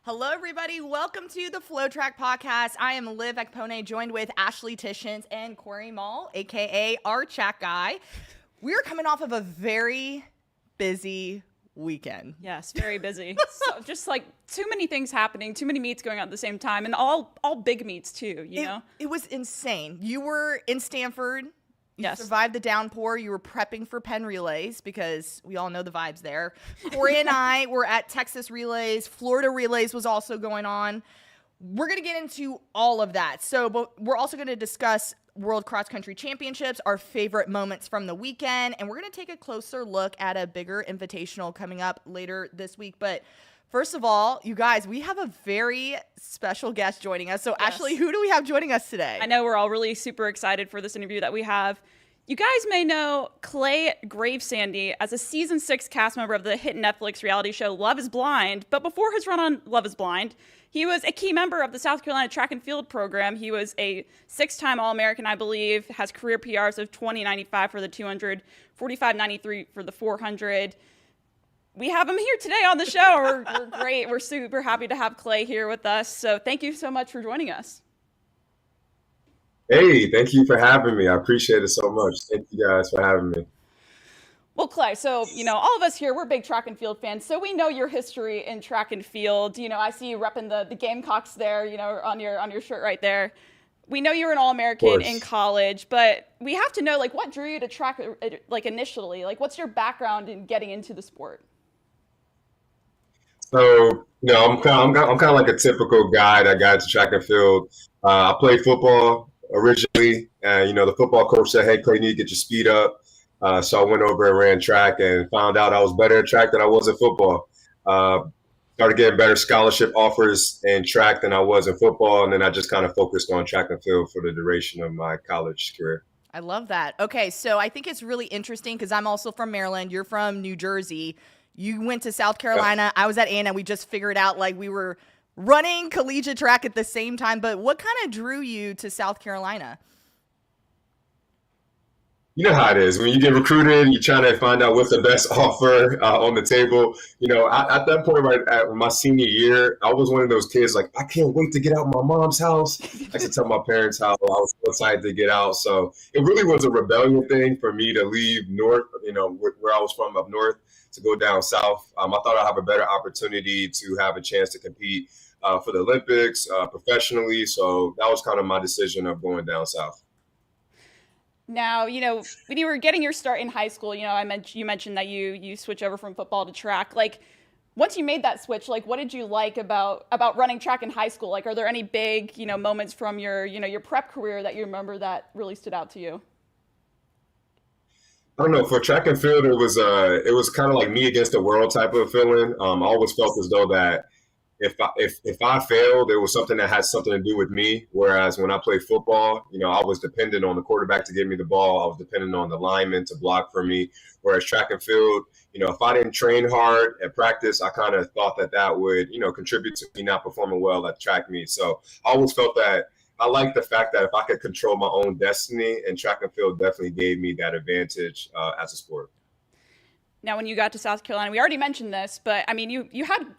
Hello, everybody. Welcome to the FloTrack podcast. I am Liv Ekpone, joined with Ashley Tishins and Corey Mall, a.k.a. our chat guy. We're coming off of a very busy weekend. Yes, very busy. So just like too many things happening, too many meets going on at the same time, and all big meets too, you know? It was insane. You were in Stanford. You Yes. survived the downpour. You were prepping for Penn relays because we all know the vibes there. Corey and I were at Texas relays. Florida relays was also going on. We're going to get into all of that. But we're also going to discuss World Cross Country Championships, our favorite moments from the weekend, and we're going to take a closer look at a bigger invitational coming up later this week. But first of all, you guys, we have a very special guest joining us. So, Yes. Ashley, who do we have joining us today? I know we're all really super excited for this interview that we have. You guys may know Clay Gravesande as a season 6 cast member of the hit Netflix reality show Love is Blind. But before his run on Love is Blind, he was a key member of the South Carolina track and field program. He was a 6-time All-American, I believe, has career PRs of 20.95 for the 200, 45.93 for the 400. We have him here today on the show. We're great. We're super happy to have Clay here with us. So thank you so much for joining us. Hey, thank you for having me. I appreciate it so much. Thank you guys for having me. Well, Clay, so, all of us here, we're big track and field fans, so we know your history in track and field. I see you repping the Gamecocks there, on your shirt right there. We know you were an All-American in college, but we have to know, what drew you to track, initially? What's your background in getting into the sport? So, I'm kind of like a typical guy that got into track and field. I played football originally, and the football coach said, "Hey, Clay, you need to get your speed up." So I went over and ran track and found out I was better at track than I was at football. Started getting better scholarship offers in track than I was in football, and then I just kind of focused on track and field for the duration of my college career. I love that. Okay, so I think it's really interesting because I'm also from Maryland. You're from New Jersey. You went to South Carolina. I was at A&M. We just figured out we were running collegiate track at the same time. But what kind of drew you to South Carolina? You know how it is. When you get recruited, you're trying to find out what's the best offer on the table. At that point, right at my senior year, I was one of those kids I can't wait to get out of my mom's house. I used to tell my parents how I was so excited to get out. So it really was a rebellion thing for me to leave north, where I was from up north, to go down south. I thought I'd have a better opportunity to have a chance to compete for the Olympics professionally. So that was kind of my decision of going down south. Now, when you were getting your start in high school, you mentioned that you switch over from football to track. Once you made that switch, what did you like about running track in high school? Are there any big, moments from your prep career that you remember that really stood out to you? I don't know. For track and field, it was kind of like me against the world type of feeling. I always felt as though that if I failed, it was something that had something to do with me. Whereas when I played football, I was dependent on the quarterback to give me the ball. I was dependent on the lineman to block for me. Whereas track and field, if I didn't train hard at practice, I kind of thought that would, contribute to me not performing well at track meet. So I always felt that I liked the fact that if I could control my own destiny, and track and field definitely gave me that advantage as a sport. Now, when you got to South Carolina, we already mentioned this, but you had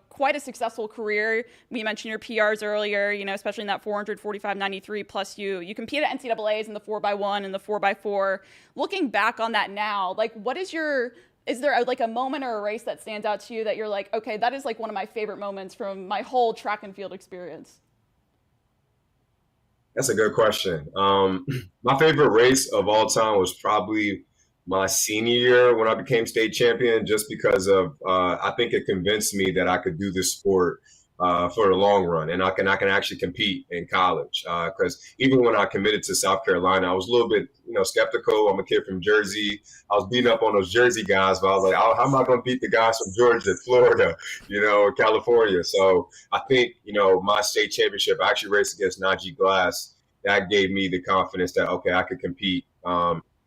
quite a successful career. We mentioned your PRs earlier, especially in that 400, 45.93. Plus, you competed at NCAAs in the 4x1 and the 4x4. Looking back on that now, is there a moment or a race that stands out to you that you're like, okay, that is one of my favorite moments from my whole track and field experience? That's a good question. My favorite race of all time was probably my senior year when I became state champion, just because of I think it convinced me that I could do this sport for the long run, and I can actually compete in college. Because even when I committed to South Carolina, I was a little bit skeptical. I'm a kid from Jersey. I was beating up on those Jersey guys, but I was like, how am I going to beat the guys from Georgia, Florida, California? So I think my state championship, I actually raced against Najee Glass. That gave me the confidence that okay, I could compete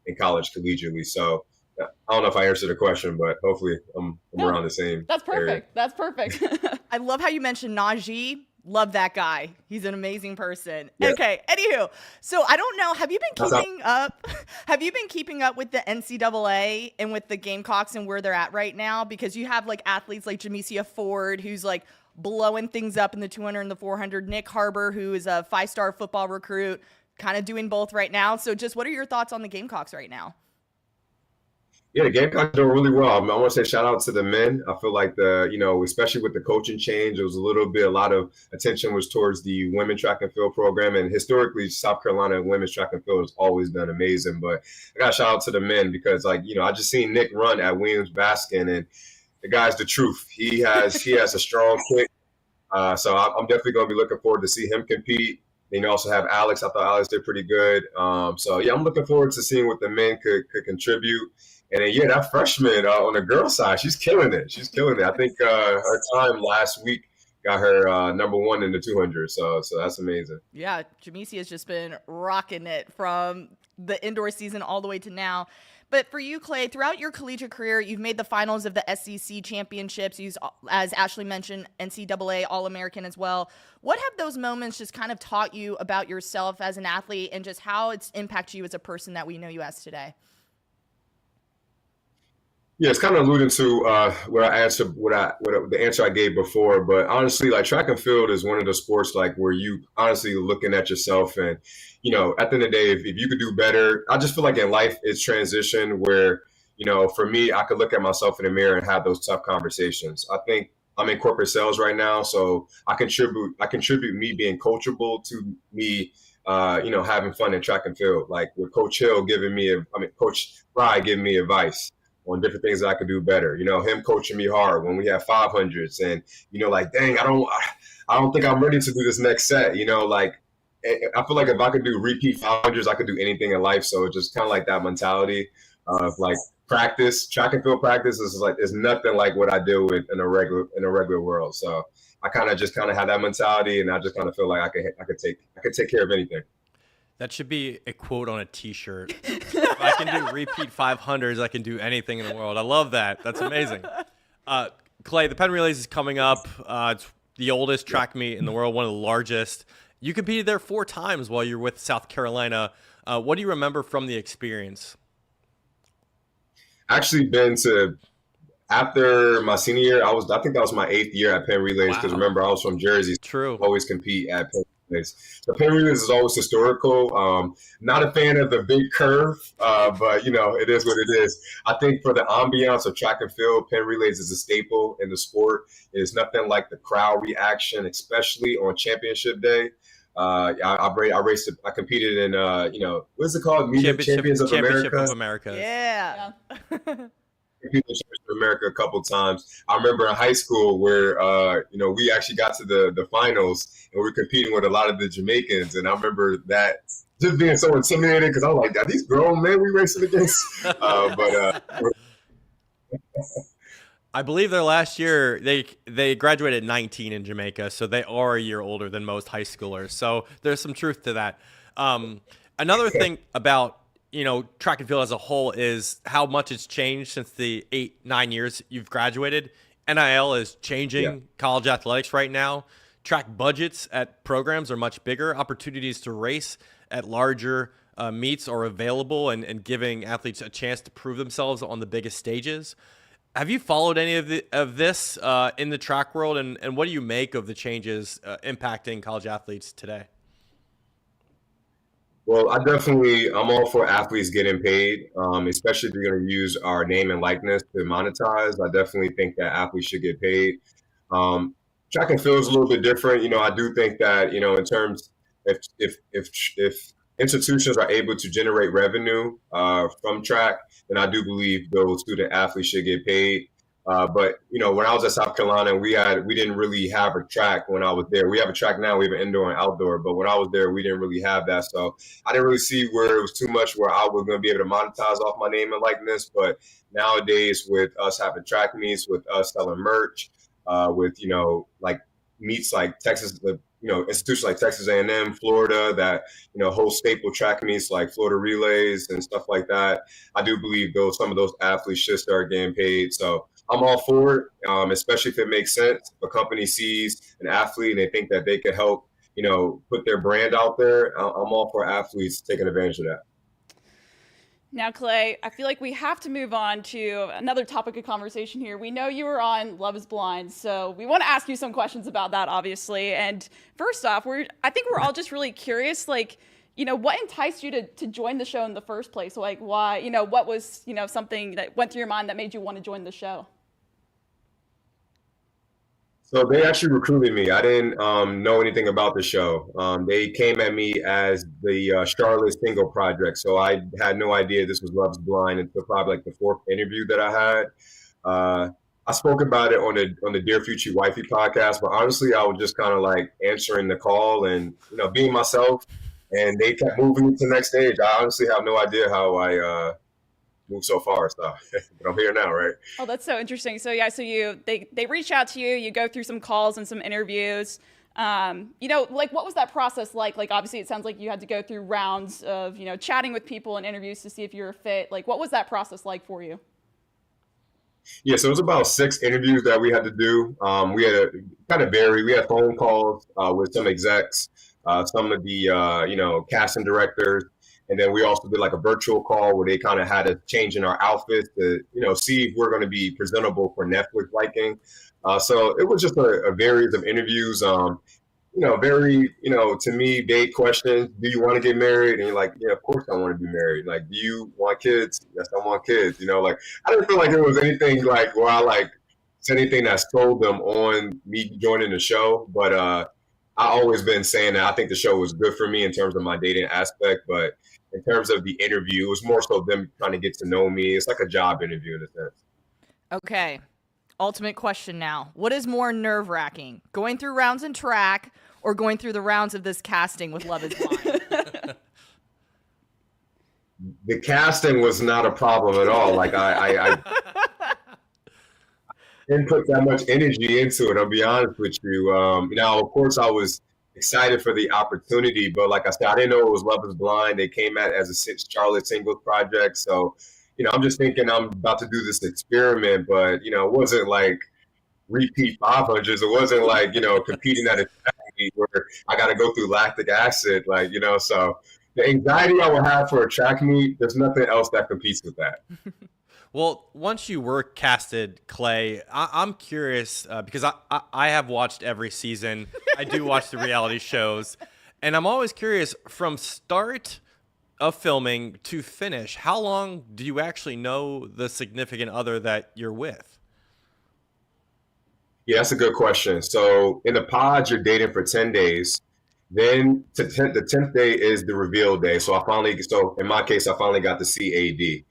in college collegiately. So I don't know if I answered the question, but hopefully I'm around the same. That's perfect. area. That's perfect. I love how you mentioned Najee. Love that guy. He's an amazing person. Yeah. Okay. Anywho, so I don't know. Have you been keeping up? Have you been keeping up with the NCAA and with the Gamecocks and where they're at right now? Because you have athletes like Jamia Ford, who's blowing things up in the 200 and the 400. Nick Harbor, who is a 5-star football recruit, kind of doing both right now. So just what are your thoughts on the Gamecocks right now? Yeah, the Gamecocks doing really well. I want to say shout out to the men. I feel like especially with the coaching change, it was a lot of attention was towards the women track and field program. And historically, South Carolina women's track and field has always done amazing. But I got to shout out to the men because, I just seen Nick run at Williams-Baskin, and the guy's the truth. He has a strong kick. So I'm definitely going to be looking forward to see him compete. Then you also have Alex. I thought Alex did pretty good. I'm looking forward to seeing what the men could contribute. And then, that freshman on the girls' side, she's killing it. I think her time last week got her number 1 in the 200. So that's amazing. Yeah, Jamia has just been rocking it from the indoor season all the way to now. But for you, Clay, throughout your collegiate career, you've made the finals of the SEC championships. You've, as Ashley mentioned, NCAA AllAmerican as well. What have those moments just kind of taught you about yourself as an athlete and just how it's impacted you as a person that we know you as today? Yeah, it's kind of alluding to the answer I gave before. But honestly, like track and field is one of the sports where you honestly looking at yourself and, at the end of the day, if you could do better, I just feel like in life it's transition where, for me, I could look at myself in the mirror and have those tough conversations. I think I'm in corporate sales right now, so I contribute me being coachable to me, having fun in track and field. Like with Coach Hill Coach Fry giving me advice on different things that I could do better. Him coaching me hard when we have 500s and, dang, I don't think I'm ready to do this next set. I feel like if I could do repeat 500s, I could do anything in life. So it's just kind of like that mentality of practice, track and field practice is nothing like what I do in a regular world. So I kind of have that mentality, and I just kind of feel like I could take care of anything. That should be a quote on a T-shirt. If I can do repeat 500s, I can do anything in the world. I love that. That's amazing. Clay, the Penn Relays is coming up. It's the oldest track meet in the world, one of the largest. You competed there 4 times while you were with South Carolina. What do you remember from the experience? Actually been to, after my senior year, I think that was my 8th year at Penn Relays, because remember, I was from Jersey. True. Always compete at Penn Relays. The Penn Relays is always historical. Not a fan of the big curve, but it is what it is. I think for the ambiance of track and field, Penn Relays is a staple in the sport. It is nothing like the crowd reaction, especially on championship day. I competed in what is it called? Champions of America. Yeah. Championship of America a couple times. I remember in high school where we actually got to the finals and we were competing with a lot of the Jamaicans, and I remember that just being so intimidating because I'm like, are these grown men we racing against? I believe their last year they graduated at 19 in Jamaica, so they are a year older than most high schoolers. So there's some truth to that. Another thing about track and field as a whole is how much it's changed since the 8-9 years you've graduated. NIL is changing college athletics right now. Track budgets at programs are much bigger. Opportunities to race at larger meets are available and giving athletes a chance to prove themselves on the biggest stages. Have you followed any of this in the track world, and what do you make of the changes impacting college athletes today? Well, I'm all for athletes getting paid, especially if you're going to use our name and likeness to monetize. I definitely think that athletes should get paid. Track and field is a little bit different. I do think that, in terms, if institutions are able to generate revenue from track, then I do believe those student athletes should get paid. But when I was at South Carolina, we didn't really have a track when I was there. We have a track now. We have an indoor and outdoor. But when I was there, we didn't really have that. So I didn't really see where it was too much where I was going to be able to monetize off my name and likeness. But nowadays, with us having track meets, with us selling merch, with meets like Texas, institutions like Texas A&M, Florida that host staple track meets like Florida Relays and stuff like that, I do believe some of those athletes should start getting paid. So I'm all for it, especially if it makes sense. If a company sees an athlete and they think that they could help, put their brand out there, I'm all for athletes taking advantage of that. Now, Clay, I feel like we have to move on to another topic of conversation here. We know you were on Love is Blind, so we want to ask you some questions about that, obviously. And first off, I think we're all just really curious, like, what enticed you to join the show in the first place? Like, why, what was, something that went through your mind that made you want to join the show? So they actually recruited me. I didn't know anything about the show. They came at me as the Charlotte single project. So I had no idea this was Love's Blind until probably like the fourth interview that I had. I spoke about it on the Dear Future Wifey podcast, but honestly, I was just kind of like answering the call and being myself. And they kept moving me to the next stage. I honestly have no idea how I moved so far, so but I'm here now, right? Oh, that's so interesting. So yeah, so they reach out to you, you go through some calls and some interviews. Like what was that process like? Like obviously it sounds like you had to go through rounds of, chatting with people and interviews to see if you were a fit. Like what was that process like for you? Yeah, so it was about 6 interviews that we had to do. We had to kind of vary. We had phone calls with some execs, some of the casting directors. And then we also did like a virtual call where they kind of had us changing our outfits to, see if we're going to be presentable for Netflix liking. So it was just a series of interviews. Very, to me, vague questions. Do you want to get married? And you're like, yeah, of course I want to be married. Like, do you want kids? Yes, I want kids. Like, I didn't feel like there was anything like where I said anything that sold them on me joining the show. But I always been saying that I think the show was good for me in terms of my dating aspect. But in terms of the interview, it was more so them trying to get to know me. It's like a job interview in a sense. Okay. Ultimate question now. What is more nerve-wracking? Going through rounds in track or going through the rounds of this casting with Love is Blind? The casting was not a problem at all. Like I didn't put that much energy into it, I'll be honest with you. Of course I was excited for the opportunity, but like I said, I didn't know it was Love is Blind. They came at it as a Charlotte singles project. So, I'm just thinking I'm about to do this experiment, but, it wasn't like repeat 500s. It wasn't like, competing at a track meet where I got to go through lactic acid, so the anxiety I would have for a track meet, there's nothing else that competes with that. Well, once you were casted, Clay, I'm curious because I have watched every season. I do watch the reality shows, and I'm always curious from start of filming to finish, how long do you actually know the significant other that you're with? Yeah, that's a good question. So in the pods, you're dating for 10 days. Then the 10th day is the reveal day. So in my case, I finally got to see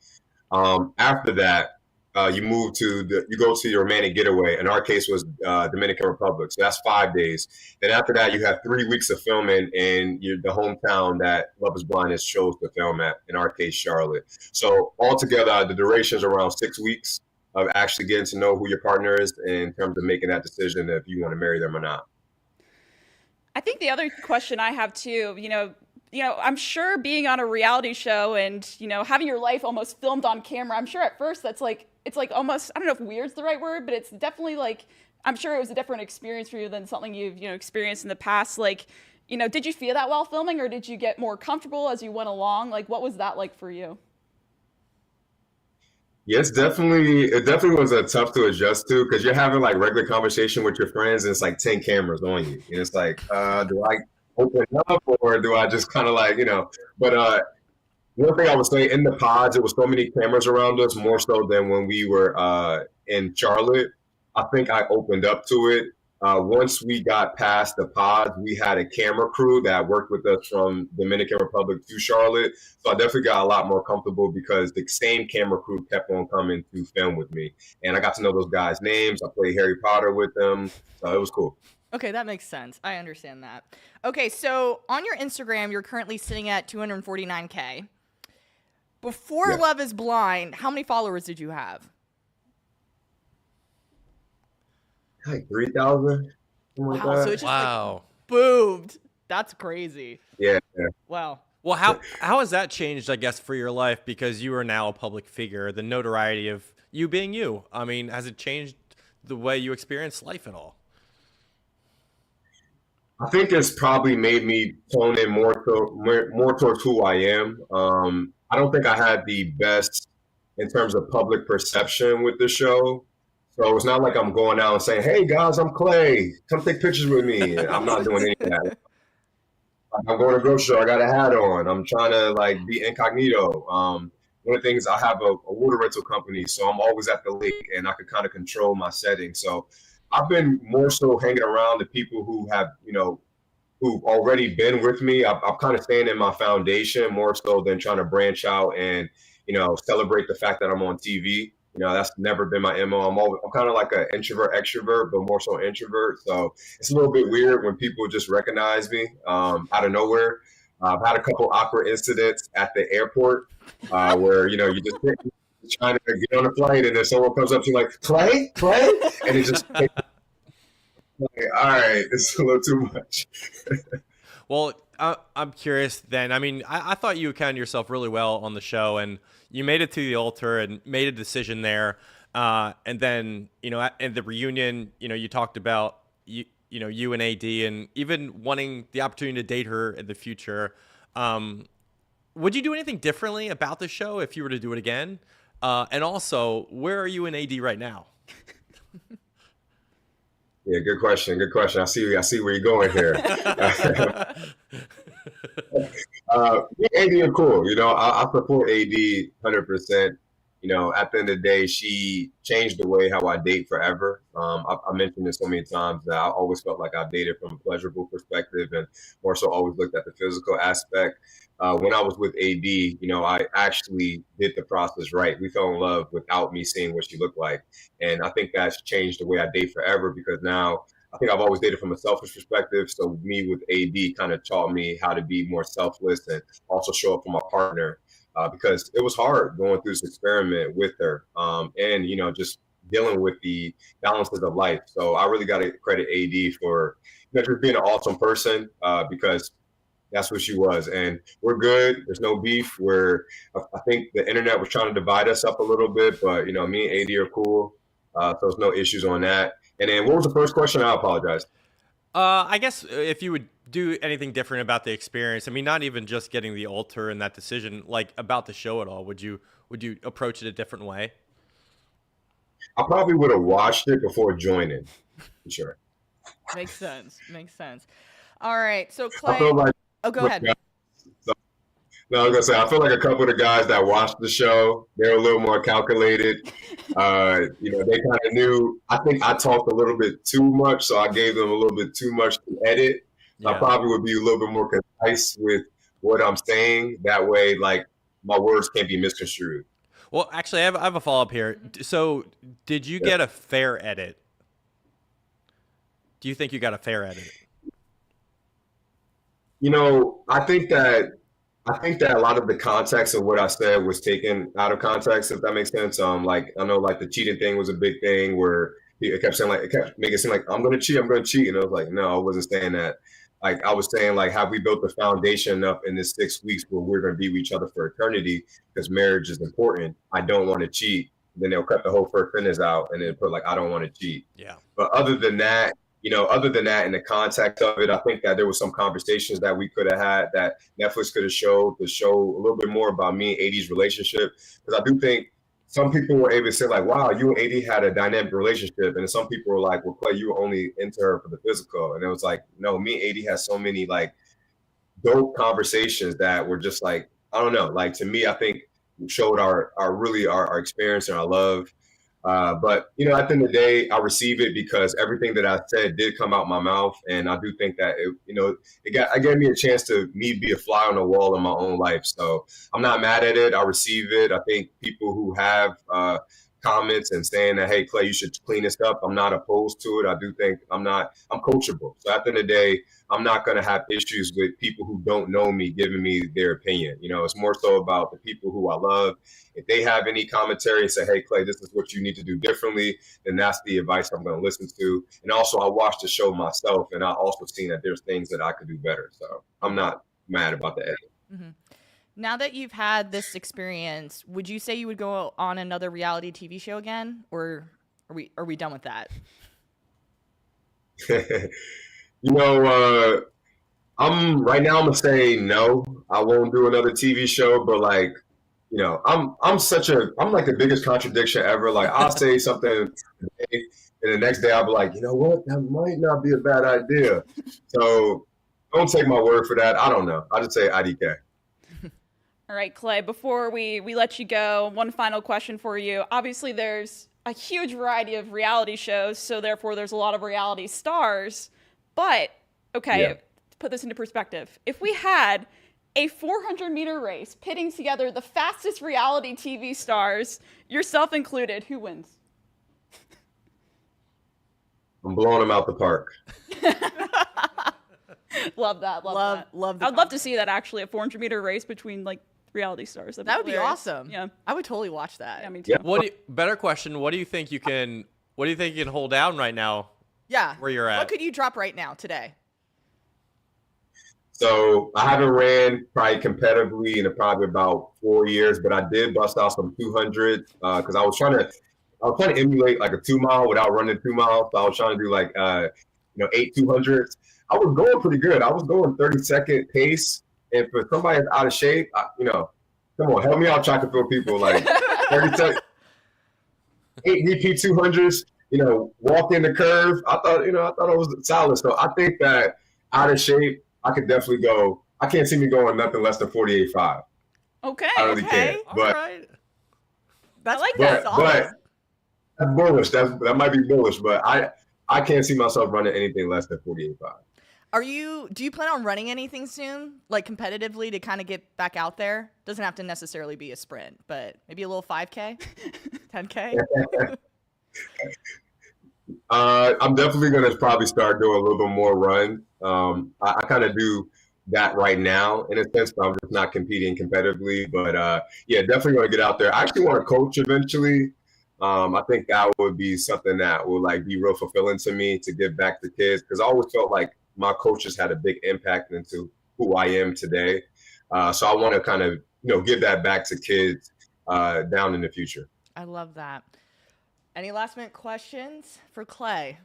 AD. After that, you go to your romantic getaway. In our case was Dominican Republic. So that's 5 days. Then after that, you have 3 weeks of filming in the hometown that Love is Blind has chose to film at, in our case, Charlotte. So altogether, the duration is around 6 weeks of actually getting to know who your partner is in terms of making that decision if you want to marry them or not. I think the other question I have too, I'm sure being on a reality show and, having your life almost filmed on camera, I'm sure at first it's like almost, I don't know if weird's the right word, but it's definitely like, I'm sure it was a different experience for you than something you've, experienced in the past. Like, did you feel that while filming or did you get more comfortable as you went along? Like, what was that like for you? Yes, it definitely was tough to adjust to because you're having like regular conversation with your friends and it's like 10 cameras on you. And it's like, do I open up or do I just kind of but one thing I would say in the pods, it was so many cameras around us, more so than when we were in Charlotte. I think I opened up to it. Once we got past the pods, we had a camera crew that worked with us from Dominican Republic to Charlotte. So I definitely got a lot more comfortable because the same camera crew kept on coming to film with me. And I got to know those guys' names. I played Harry Potter with them. So it was cool. Okay, that makes sense. I understand that. Okay, so on your Instagram, you're currently sitting at 249K. Before Love is Blind, how many followers did you have? Like 3,000. Wow, so it just boomed. That's crazy. Yeah. Wow. Well, how has that changed, I guess, for your life because you are now a public figure, the notoriety of you being you? I mean, has it changed the way you experience life at all? I think it's probably made me tone in more towards who I am. I don't think I had the best in terms of public perception with the show. So it's not like I'm going out and saying, "Hey guys, I'm Clay. Come take pictures with me." I'm not doing any of that. I'm going to a grocery store. I got a hat on. I'm trying to like be incognito. One of the things, I have a water rental company, so I'm always at the lake, and I can kind of control my setting. So I've been more so hanging around the people who have, who've already been with me. I'm kind of staying in my foundation more so than trying to branch out and, celebrate the fact that I'm on TV. That's never been my MO. I'm kind of like an introvert, extrovert, but more so introvert. So it's a little bit weird when people just recognize me out of nowhere. I've had a couple awkward incidents at the airport where, you just trying to get on a flight and then someone comes up to you like, Clay? And it just like, all right, it's a little too much. Well, I'm curious then. I mean, I thought you accounted yourself really well on the show, and you made it to the altar and made a decision there. And then, at the reunion, you talked about, you and AD and even wanting the opportunity to date her in the future. Would you do anything differently about the show if you were to do it again? And also, where are you and AD right now? Yeah, good question. I see where you're going here. Me and AD are cool. I support AD 100%. At the end of the day, she changed the way how I date forever. I mentioned this so many times that I always felt like I dated from a pleasurable perspective and more so always looked at the physical aspect. When I was with AD, I actually did the process right. We fell in love without me seeing what she looked like. And I think that's changed the way I date forever because now I think I've always dated from a selfish perspective. So me with AD kind of taught me how to be more selfless and also show up for my partner because it was hard going through this experiment with her and, just dealing with the balances of life. So I really got to credit AD for just being an awesome person because that's what she was. And we're good. There's no beef. I think the internet was trying to divide us up a little bit, but, me and AD are cool. So there's no issues on that. And then what was the first question? I apologize. I guess if you would do anything different about the experience, I mean, not even just getting the altar and that decision, like about the show at all, would you approach it a different way? I probably would have watched it before joining, for sure. Makes sense. All right. So Clay, I feel like, go ahead. No, I was gonna say I feel like a couple of the guys that watched the show, they're a little more calculated. They kind of knew. I think I talked a little bit too much, so I gave them a little bit too much to edit. Yeah. I probably would be a little bit more concise with what I'm saying. That way, like my words can't be misconstrued. Well, actually, I have a follow up here. So, did you get a fair edit? Do you think you got a fair edit? I think that a lot of the context of what I said was taken out of context, if that makes sense. Like I know like the cheating thing was a big thing where it kept making it seem like I'm gonna cheat. And I was like, no, I wasn't saying that. Like I was saying, like, have we built the foundation up in this 6 weeks where we're gonna be with each other for eternity because marriage is important. I don't want to cheat. Then they'll cut the whole first sentence out and then put like I don't want to cheat. Yeah. But other than that, in the context of it, I think that there was some conversations that we could have had that Netflix could have showed to show a little bit more about me and AD's relationship. Because I do think some people were able to say like, wow, you and AD had a dynamic relationship. And some people were like, well, Clay, you were only into her for the physical. And it was like, no, me and AD had so many like dope conversations that were just like, I don't know, like to me, I think showed our experience and our love. But, at the end of the day, I receive it because everything that I said did come out my mouth. And I do think that, it gave me a chance to be a fly on the wall in my own life. So I'm not mad at it. I receive it. I think people who have comments and saying that, hey, Clay, you should clean this up, I'm not opposed to it. I do think I'm coachable. So at the end of the day, I'm not going to have issues with people who don't know me giving me their opinion. It's more so about the people who I love. If they have any commentary and say, hey, Clay, this is what you need to do differently, then that's the advice I'm going to listen to. And also, I watched the show myself, and I also seen that there's things that I could do better. So I'm not mad about the edit. Mm-hmm. Now that you've had this experience, would you say you would go on another reality TV show again, or are we done with that? You know, I'm right now. I'm gonna say no. I won't do another TV show, but like, I'm I'm like the biggest contradiction ever. Like, I'll say something today, and the next day I'll be like, you know what, that might not be a bad idea. So don't take my word for that. I don't know. I just say IDK. All right, Clay, before we let you go, one final question for you. Obviously, there's a huge variety of reality shows, so therefore there's a lot of reality stars. But, okay, to put this into perspective, if we had a 400-meter race pitting together the fastest reality TV stars, yourself included, who wins? I'm blowing them out the park. Love that. Love I'd love to see that, actually, a 400-meter race between, like, reality stars. That would be hilarious. awesome. Yeah. I would totally watch that. Yeah, me too. Yeah. Better question. What do you think you can hold down right now? Yeah. Where you're at? What could you drop right now today? So I haven't ran probably competitively in probably about 4 years, but I did bust out some 200 because I was trying to emulate like a 2 mile without running 2 miles. So I was trying to do like 8 200s. I was going pretty good. I was going 30-second pace, and for somebody that's out of shape, come on, help me out, track and field people, like 30 seconds, 8 repeat 200s. Walk in the curve. I thought it was solid. So I think that out of shape, I could definitely go. I can't see me going nothing less than 48.5. Okay. I really can't. But, all right. That's I like that. but that's bullish. That might be bullish, but I can't see myself running anything less than 48.5. Do you plan on running anything soon, like competitively, to kind of get back out there? Doesn't have to necessarily be a sprint, but maybe a little 5K, 10K. I'm definitely going to probably start doing a little bit more run. I kind of do that right now in a sense, but I'm just not competing competitively. But definitely going to get out there. I actually want to coach eventually. I think that would be something that will like be real fulfilling to me to give back to kids, because I always felt like my coaches had a big impact into who I am today. So I want to kind of give that back to kids down in the future. I love that. Any last minute questions for Clay?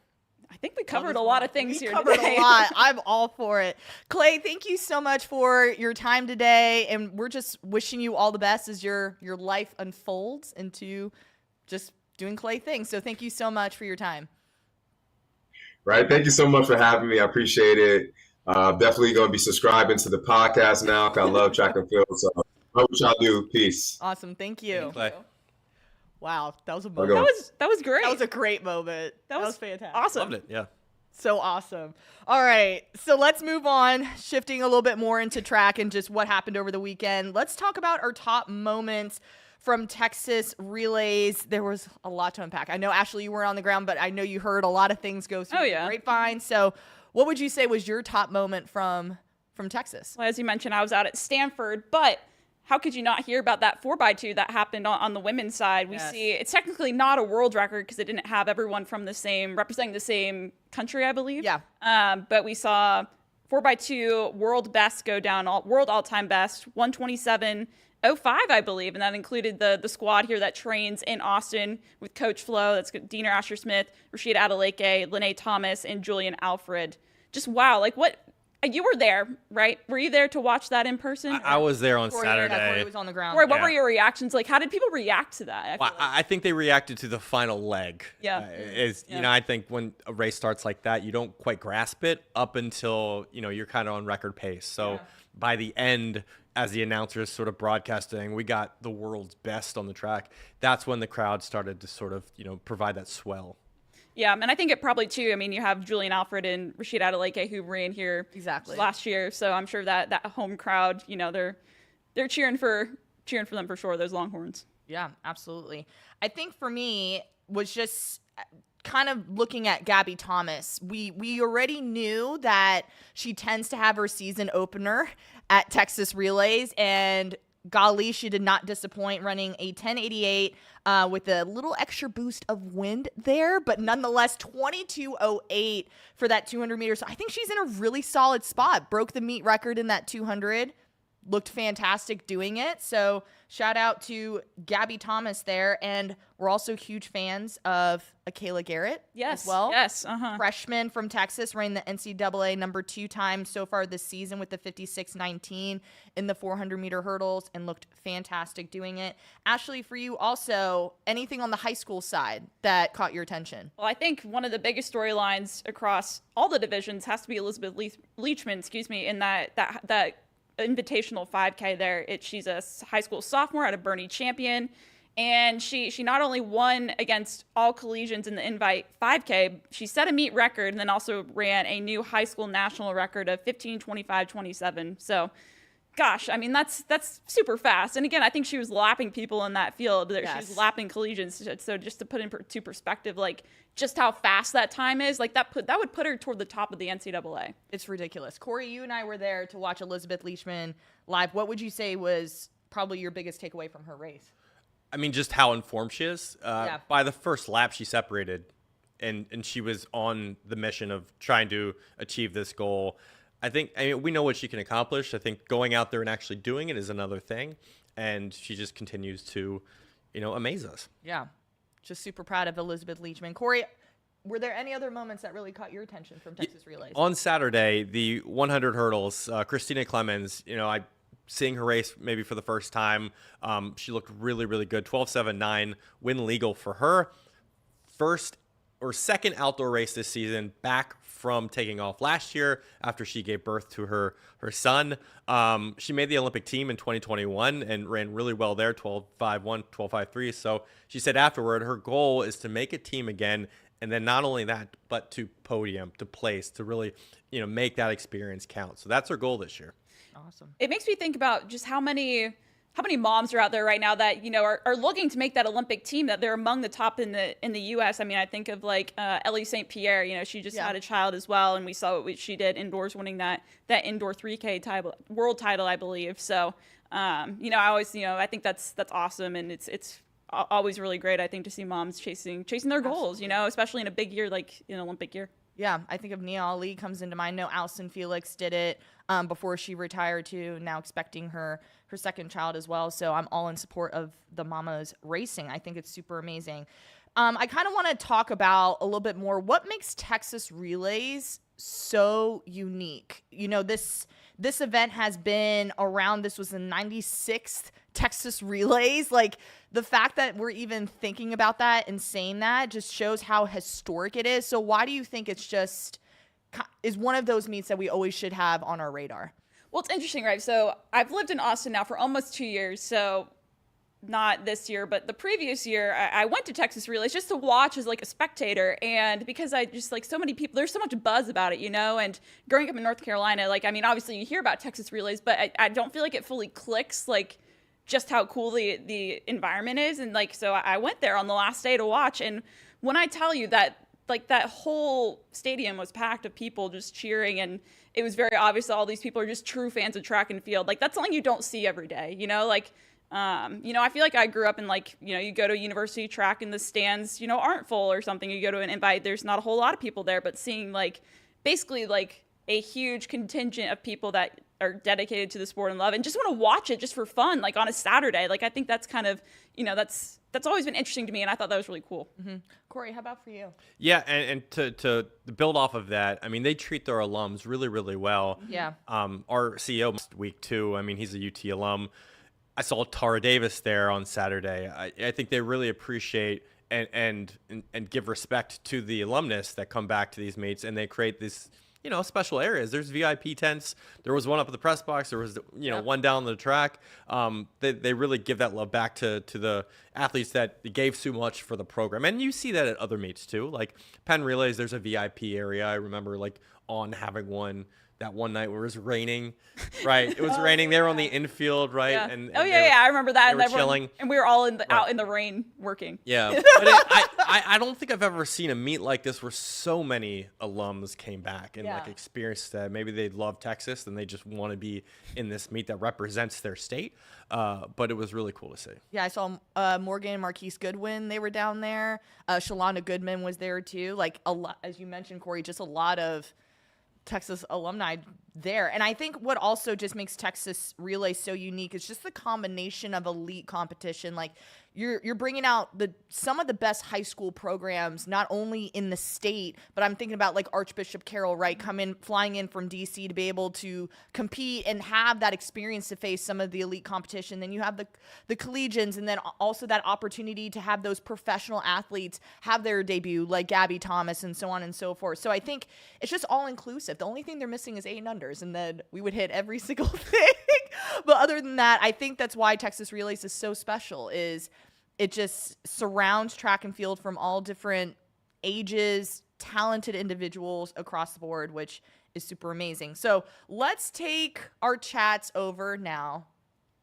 I think we covered a lot of things here covered today. a lot. I'm all for it. Clay, thank you so much for your time today, and we're just wishing you all the best as your life unfolds into just doing Clay things. So thank you so much for your time. Right. Thank you so much for having me. I appreciate it. Definitely going to be subscribing to the podcast now, because I love track and field. So I hope y'all do. Peace. Awesome. Thank you. Clay. Wow, that was a Okay. moment. That was great. That was a great moment. That was fantastic. awesome. Loved it. Yeah. So awesome. All right, so let's move on, shifting a little bit more into track and just what happened over the weekend. Let's talk about our top moments from Texas relays. There was a lot to unpack. I know, Ashley, you weren't on the ground, but I know you heard a lot of things go through the grapevine. So what would you say was your top moment from Texas? Well, as you mentioned, I was out at Stanford, but how could you not hear about that 4x2 that happened on the women's side? We see it's technically not a world record because it didn't have everyone from representing the same country, I believe. Yeah. But we saw 4x2 world best go down, world all-time best, 127.05, I believe. And that included the squad here that trains in Austin with Coach Flo. That's Diener Asher-Smith, Rashida Adeleke, Lene Thomas, and Julian Alfred. Just wow. Like what? You were there, right? Were you there to watch that in person? I was there on Corey Saturday. was on the ground. What were your reactions? Like, how did people react to that? I think they reacted to the final leg. Yeah. I think when a race starts like that, you don't quite grasp it up until, you're kind of on record pace. So by the end, as the announcers sort of broadcasting, we got the world's best on the track. That's when the crowd started to sort of, provide that swell. Yeah, and I think it probably, too, I mean, you have Julian Alfred and Rashida Adeleke who ran here last year, so I'm sure that home crowd, they're cheering for them for sure, those Longhorns. Yeah, absolutely. I think for me was just kind of looking at Gabby Thomas. We already knew that she tends to have her season opener at Texas Relays, and golly, she did not disappoint, running a 10:88 with a little extra boost of wind there, but nonetheless 22:08 for that 200 meters. So I think she's in a really solid spot. Broke the meet record in that 200. looked fantastic doing it. So shout out to Gabby Thomas there. And we're also huge fans of Akayla Garrett as well. Yes. Freshman from Texas, ran the NCAA number 2 time so far this season with the 56.19 in the 400-meter hurdles and looked fantastic doing it. Ashley, for you also, anything on the high school side that caught your attention? Well, I think one of the biggest storylines across all the divisions has to be Elizabeth Leachman, in that Invitational 5K there. She's a high school sophomore at a Bernie champion, and she not only won against all collegians in the Invite 5K, she set a meet record and then also ran a new high school national record of 15:25:27. So gosh, I mean, that's super fast. And again, I think she was lapping people in that field. She was lapping collegians. So just to put into perspective, like just how fast that time is, like that would put her toward the top of the NCAA. It's ridiculous. Corey, you and I were there to watch Elizabeth Leachman live. What would you say was probably your biggest takeaway from her race? I mean, just how informed she is. By the first lap, she separated, and she was on the mission of trying to achieve this goal. I mean, we know what she can accomplish. I think going out there and actually doing it is another thing, and she just continues to, amaze us. Yeah, just super proud of Elizabeth Leachman. Corey, were there any other moments that really caught your attention from Texas Relays? On Saturday, the 100 hurdles, Christina Clemens, seeing her race maybe for the first time, she looked really, really good. 12.79, win legal for her. First or second outdoor race this season, back from taking off last year after she gave birth to her son. She made the Olympic team in 2021 and ran really well there, 12.51, 12.53. So she said afterward, her goal is to make a team again. And then not only that, but to podium, to place, to really, make that experience count. So that's her goal this year. Awesome. It makes me think about just how many moms are out there right now that are looking to make that Olympic team, that they're among the top in the U.S. I mean, I think of like Ellie St. Pierre. She just had a child as well, and we saw what she did indoors, winning that indoor 3K world title, I believe. So, I always I think that's awesome, and it's always really great, I think, to see moms chasing their goals. Especially in a big year like an Olympic year. Yeah, I think of Nia Ali comes into mind. No, Alison Felix did it before she retired too. Now expecting her second child as well. So I'm all in support of the mamas racing. I think it's super amazing. I kind of want to talk about a little bit more what makes Texas Relays so unique. This event has been around. This was the 96th Texas Relays. Like, the fact that we're even thinking about that and saying that just shows how historic it is. So why do you think is one of those meets that we always should have on our radar? Well, it's interesting, right? So I've lived in Austin now for almost 2 years. So not this year, but the previous year, I went to Texas Relays just to watch as like a spectator. And because I just like so many people, there's so much buzz about it, and growing up in North Carolina, like, I mean, obviously you hear about Texas Relays, but I don't feel like it fully clicks, like, just how cool the environment is. And like, so I went there on the last day to watch. And when I tell you that, like, that whole stadium was packed of people just cheering, and it was very obvious that all these people are just true fans of track and field. Like, that's something you don't see every day, I feel like I grew up in, like, you go to a university track and the stands, aren't full or something. You go to an invite, there's not a whole lot of people there, but seeing like basically like a huge contingent of people that are dedicated to the sport and love and just want to watch it just for fun, like on a Saturday. Like, I think that's kind of, that's always been interesting to me, and I thought that was really cool. Mm-hmm. Corey, how about for you? Yeah, and to build off of that, I mean, they treat their alums really, really well. Yeah. Our CEO last week too. I mean, he's a UT alum. I saw Tara Davis there on Saturday. I think they really appreciate and give respect to the alumnus that come back to these meets, and they create this, special areas. There's VIP tents. There was one up at the press box. There was, one down the track. They really give that love back to the athletes that gave so much for the program. And you see that at other meets too. Like Penn Relays, there's a VIP area. I remember like having one that one night where it was raining, right? It was raining there on the infield, right? Yeah. And I remember that. They were chilling. And we were all out in the rain working. Yeah. But I don't think I've ever seen a meet like this where so many alums came back and like experienced that. Maybe they love Texas and they just want to be in this meet that represents their state. But it was really cool to see. Yeah, I saw Morgan and Marquise Goodwin. They were down there. Shalonda Goodman was there too. Like, a lot, as you mentioned, Corey, just a lot of Texas alumni there. And I think what also just makes Texas Relay so unique is just the combination of elite competition. Like you're bringing out some of the best high school programs, not only in the state, but I'm thinking about like Archbishop Carroll, right? Flying in from DC to be able to compete and have that experience to face some of the elite competition. Then you have the collegians, and then also that opportunity to have those professional athletes have their debut, like Gabby Thomas and so on and so forth. So I think it's just all inclusive. The only thing they're missing is 8 and unders, and then we would hit every single thing. But other than that, I think that's why Texas Relays is so special, is it just surrounds track and field from all different ages, talented individuals across the board, which is super amazing. So let's take our chats over now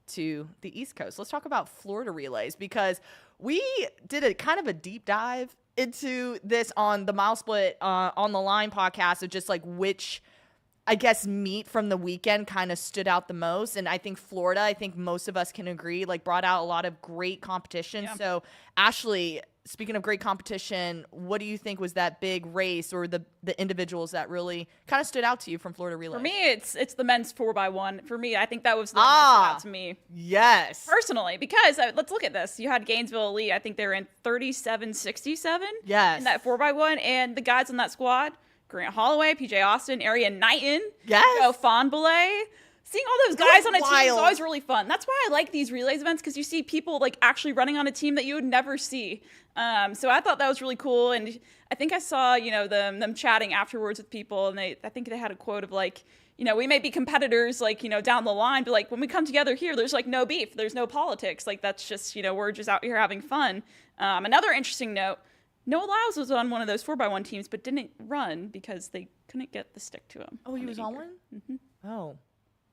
to the East Coast. Let's talk about Florida Relays, because we did a kind of a deep dive into this on the Mile Split on the Line podcast of just like which, I guess, meet from the weekend kind of stood out the most. And I think Florida, I think most of us can agree, like brought out a lot of great competition. Yeah. So Ashley, speaking of great competition, what do you think was that big race or the individuals that really kind of stood out to you from Florida Relay? For me, it's the men's 4x1. For me, I think that was the one that stood out to me. Yes. Personally, because let's look at this. You had Gainesville Elite. I think they were in 37.67. Yes. In that 4x1. And the guys on that squad, Grant Holloway, PJ Austin, Arian Knighton, yes, Joe Fonbele. Seeing all those guys on a team is always really fun. That's why I like these relays events, because you see people like actually running on a team that you would never see. So I thought that was really cool, and I think I saw them chatting afterwards with people, and I think they had a quote of like, we may be competitors like down the line, but like when we come together here, there's like no beef, there's no politics, like that's just we're just out here having fun. Another interesting note. Noah Lyles was on one of those 4x1 teams, but didn't run because they couldn't get the stick to him. Oh, he was on one? Mm-hmm. Oh.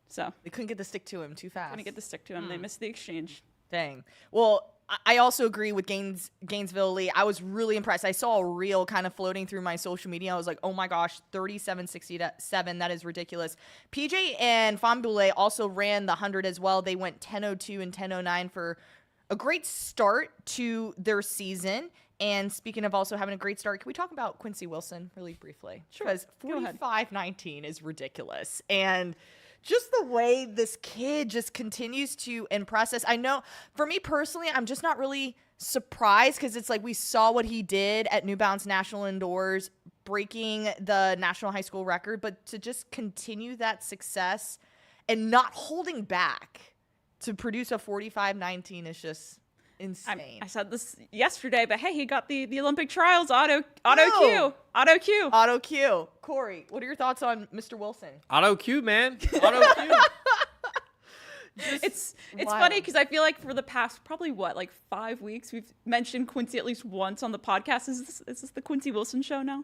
So they couldn't get the stick to him too fast. Couldn't get the stick to him. They missed the exchange. Dang. Well, I also agree with Gainesville Lee. I was really impressed. I saw a reel kind of floating through my social media. I was like, oh my gosh, 37.67. That is ridiculous. PJ and Fonbule also ran the 100 as well. They went 10:02 and 10:09 for a great start to their season. And speaking of also having a great start, can we talk about Quincy Wilson really briefly? Sure. Because 45.19 is ridiculous. And just the way this kid just continues to impress us. I know for me personally, I'm just not really surprised, because it's like we saw what he did at New Balance National Indoors, breaking the national high school record, but to just continue that success and not holding back to produce a 45.19 is just insane. I said this yesterday, but hey, he got the Olympic trials auto cue. Corey, what are your thoughts on Mr. Wilson? Auto cue, man. Auto cue. It's funny because I feel like for the past probably 5 weeks we've mentioned Quincy at least once on the podcast. Is this the Quincy Wilson show now?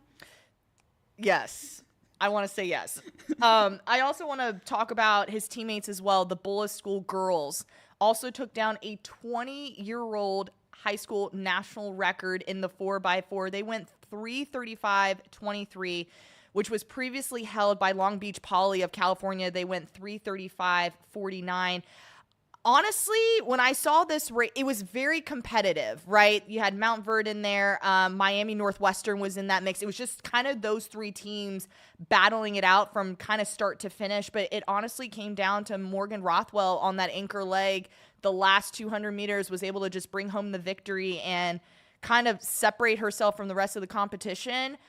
Yes. I want to say yes. I also want to talk about his teammates as well. The Bullis School girls also took down a 20-year-old high school national record in the 4x4. They went 3:35.23, which was previously held by Long Beach Poly of California. They went 3:35.49. Honestly, when I saw this race, it was very competitive, right? You had Mount Verde in there. Miami Northwestern was in that mix. It was just kind of those three teams battling it out from kind of start to finish. But it honestly came down to Morgan Rothwell on that anchor leg. The last 200 meters was able to just bring home the victory and kind of separate herself from the rest of the competition.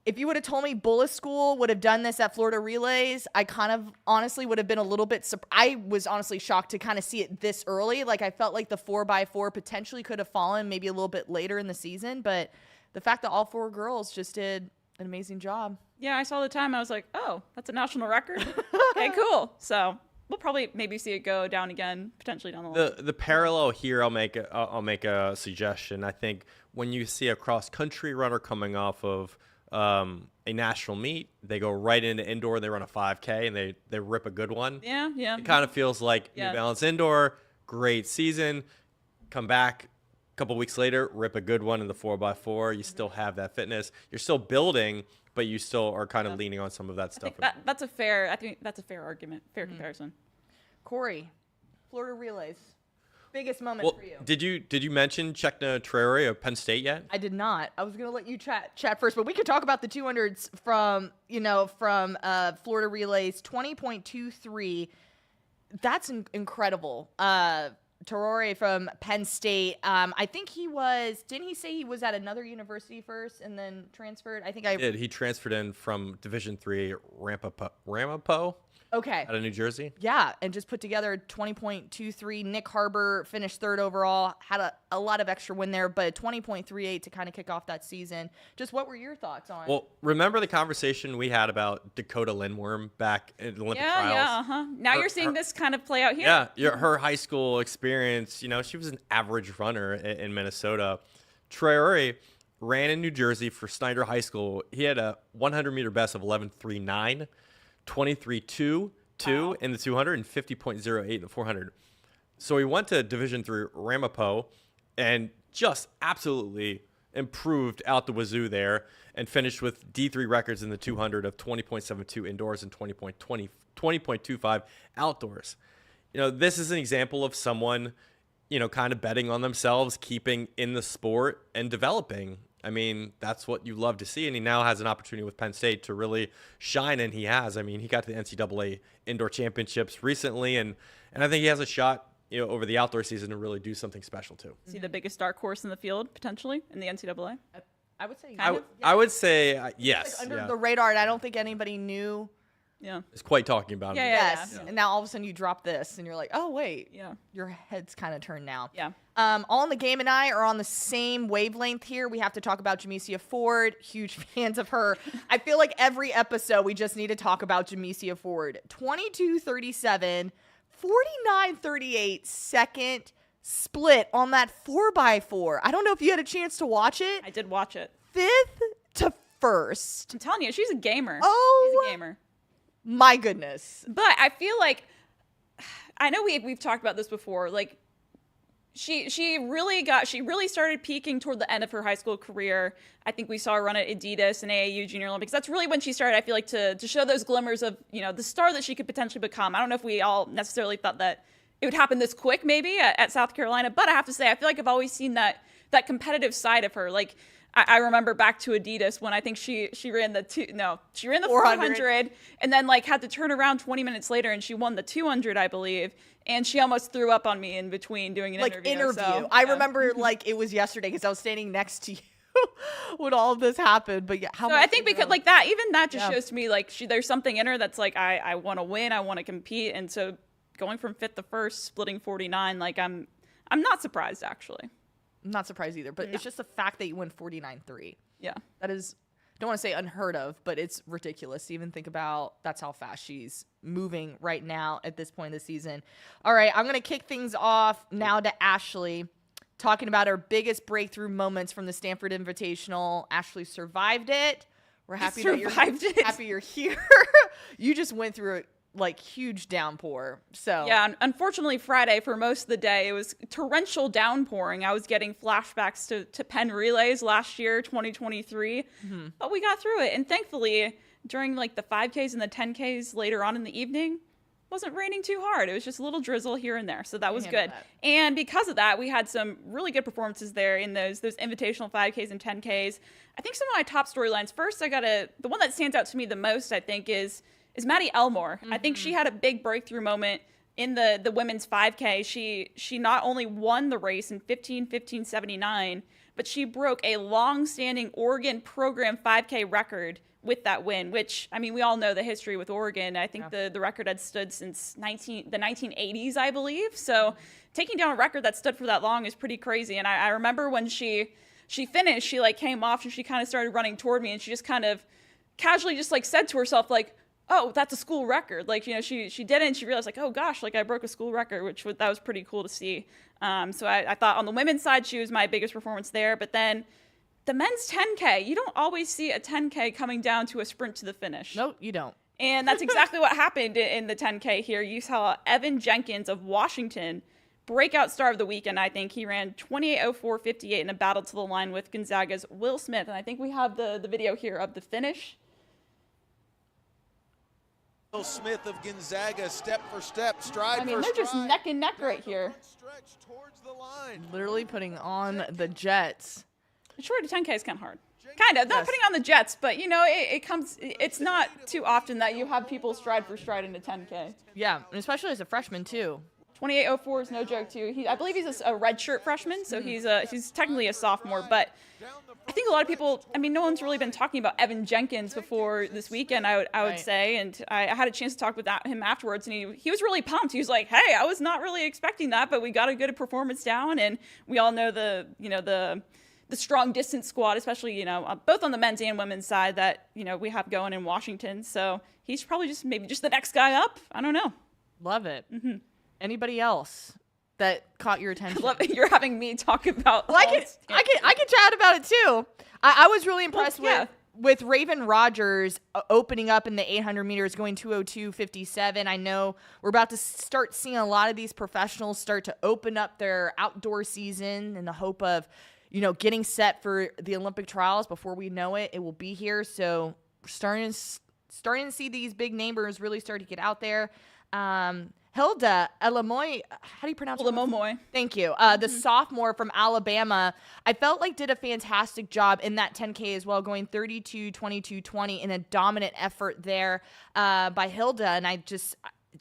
If you would have told me Bullis School would have done this at Florida Relays, I kind of honestly would have been a little bit I was honestly shocked to kind of see it this early. Like I felt like the 4x4 potentially could have fallen maybe a little bit later in the season, but the fact that all four girls just did an amazing job. Yeah, I saw the time. I was like, oh, that's a national record. Okay, cool. So we'll probably maybe see it go down again, potentially down the line. The parallel here, I'll make a suggestion. I think when you see a cross-country runner coming off of a national meet, they go right into indoor, they run a 5K, and they rip a good one. Yeah. It kind of feels like New Balance Indoor, great season, come back a couple weeks later, rip a good one in the 4x4. You still have that fitness. You're still building, but you still are kind of leaning on some of that stuff. I think that's a fair argument, fair comparison. Corey, Florida Relays. biggest moment Well, for you? did you mention Czechna Traore of Penn State yet? I did not. I was gonna let you chat first, but we could talk about the 200s from Florida relays. 20.23. That's incredible. Traore from Penn State. I think didn't he say he was at another university first and then transferred? He did. He transferred in from Division III Ramapo Okay. out of New Jersey. Yeah, and just put together 20.23. Nick Harbor finished third overall. Had a lot of extra win there, but 20.38 to kind of kick off that season. Just what were your thoughts on? Well, remember the conversation we had about Dakota Lindworm back in the Olympic trials? Yeah. Now you're seeing this kind of play out here. Yeah, her high school experience, she was an average runner in Minnesota. Traore ran in New Jersey for Snyder High School. He had a 100-meter best of 11.39. 23.2 in the 200 and 50.08 in the 400. So he went to Division III Ramapo and just absolutely improved out the wazoo there and finished with D3 records in the 200 of 20.72 indoors and 20.25 outdoors. This is an example of someone, kind of betting on themselves, keeping in the sport and developing. I mean, that's what you love to see, and he now has an opportunity with Penn State to really shine, and he has. I mean, he got to the NCAA Indoor Championships recently, and I think he has a shot, over the outdoor season to really do something special too. Is he the biggest dark horse in the field, potentially, in the NCAA? I would say I would say yes. Like under the radar, and I don't think anybody knew. Yeah. It's quite talking about him. Yes. And now all of a sudden you drop this and you're like, oh, wait. Yeah. Your head's kind of turned now. Yeah. All in the Game and I are on the same wavelength here. We have to talk about Jamia Ford. Huge fans of her. I feel like every episode we just need to talk about Jamia Ford. 22:37, 49:38 second split on that 4x4. I don't know if you had a chance to watch it. I did watch it. 5th to 1st. I'm telling you, she's a gamer. Oh. She's a gamer. My goodness. But I feel like, I know we've talked about this before, like, she really started peaking toward the end of her high school career. I think we saw her run at Adidas and AAU Junior Olympics. That's really when she started, I feel like, to show those glimmers of, the star that she could potentially become. I don't know if we all necessarily thought that it would happen this quick, maybe, at South Carolina. But I have to say, I feel like I've always seen that competitive side of her. Like, I remember back to Adidas when I think she ran the 400 and then had to turn around 20 minutes later and she won the 200, I believe. And she almost threw up on me in between doing an interview. So, I remember it was yesterday because I was standing next to you when all of this happened. But yeah, I think because that just shows to me there's something in her that's like, I want to win, I want to compete. And so going from 5th to 1st, splitting 49, I'm not surprised actually. I'm not surprised either, but it's just the fact that you win 49-3. Yeah. That is, don't want to say unheard of, but it's ridiculous to even think about. That's how fast she's moving right now at this point in the season. All right, I'm going to kick things off now to Ashley, talking about her biggest breakthrough moments from the Stanford Invitational. Ashley survived it. We're happy happy you're here. You just went through it. Huge downpour. So yeah, unfortunately Friday for most of the day it was torrential downpouring. I was getting flashbacks to Penn relays last year, 2023, but we got through it. And thankfully during the 5Ks and the 10Ks later on in the evening, wasn't raining too hard. It was just a little drizzle here and there, so that was good. And because of that, we had some really good performances there in those invitational 5Ks and 10Ks. I think some of my top storylines. First, the one that stands out to me the most, I think, is Maddie Elmore. I think she had a big breakthrough moment in the women's 5K. She not only won the race in 15:15:79, but she broke a long-standing Oregon program 5K record with that win, which, I mean, we all know the history with Oregon. I think the record had stood since the 1980s, I believe. So taking down a record that stood for that long is pretty crazy. And I remember when she finished, she came off and she kind of started running toward me and she just kind of casually just said to herself, oh, that's a school record. She did it and she realized oh gosh, I broke a school record, that was pretty cool to see. So I thought on the women's side, she was my biggest performance there. But then the men's 10K, you don't always see a 10K coming down to a sprint to the finish. No, you don't. And that's exactly what happened in the 10K here. You saw Evan Jenkins of Washington, breakout star of the weekend, I think. He ran 28:04:58 in a battle to the line with Gonzaga's Will Smith. And I think we have the video here of the finish. Smith of Gonzaga, step for step, stride I mean, for they're stride. just neck and neck right here. Stretch towards the line. Literally putting on the Jets. Short to 10K is kind of hard. Kind of. Not Yes. putting on the Jets, but, it's not too often that you have people stride for stride into 10K. Yeah, and especially as a freshman, too. 2804 is no joke, too. I believe he's a redshirt freshman, so he's technically a sophomore, but I think a lot of people, no one's really been talking about Evan Jenkins before this weekend, I would Right. say, and I had a chance to talk with him afterwards, and he was really pumped. He was like, hey, I was not really expecting that, but we got a good performance down, and we all know the strong distance squad, especially, both on the men's and women's side that, we have going in Washington, so he's probably maybe just the next guy up. I don't know. Love it. Mm-hmm. Anybody else that caught your attention? Love it. You're having me talk about. Well, I could chat about it too. I was really impressed with Raven Rogers opening up in the 800 meters, going 2:02.57. I know we're about to start seeing a lot of these professionals start to open up their outdoor season in the hope of, getting set for the Olympic trials. Before we know it, it will be here. So we're starting to see these big neighbors really start to get out there. Hilda Elamoy, how do you pronounce it? Elamoy. Thank you. The sophomore from Alabama, I felt like did a fantastic job in that 10K as well, going 32:22:20 in a dominant effort there by Hilda. And it's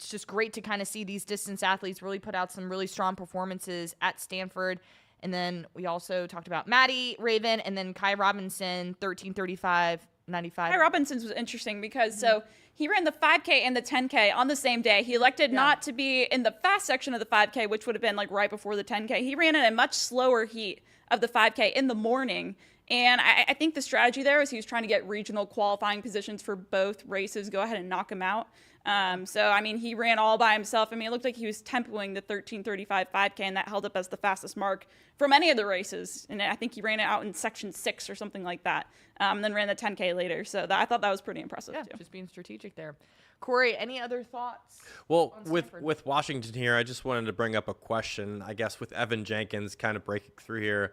just great to kind of see these distance athletes really put out some really strong performances at Stanford. And then we also talked about Maddie Raven and then Kai Robinson, 13:35.95. Kai Robinson's was interesting because so he ran the 5K and the 10K on the same day. He elected not to be in the fast section of the 5K, which would have been like right before the 10K. He ran in a much slower heat of the 5K in the morning. And I think the strategy there is he was trying to get regional qualifying positions for both races, go ahead and knock him out. He ran all by himself. It looked like he was tempoing the 13:35 5K, and that held up as the fastest mark from any of the races. And I think he ran it out in section 6 or something like that, and then ran the 10K later. So I thought that was pretty impressive, too. Just being strategic there. Corey, any other thoughts? Well, with Washington here, I just wanted to bring up a question, I guess, with Evan Jenkins kind of breaking through here.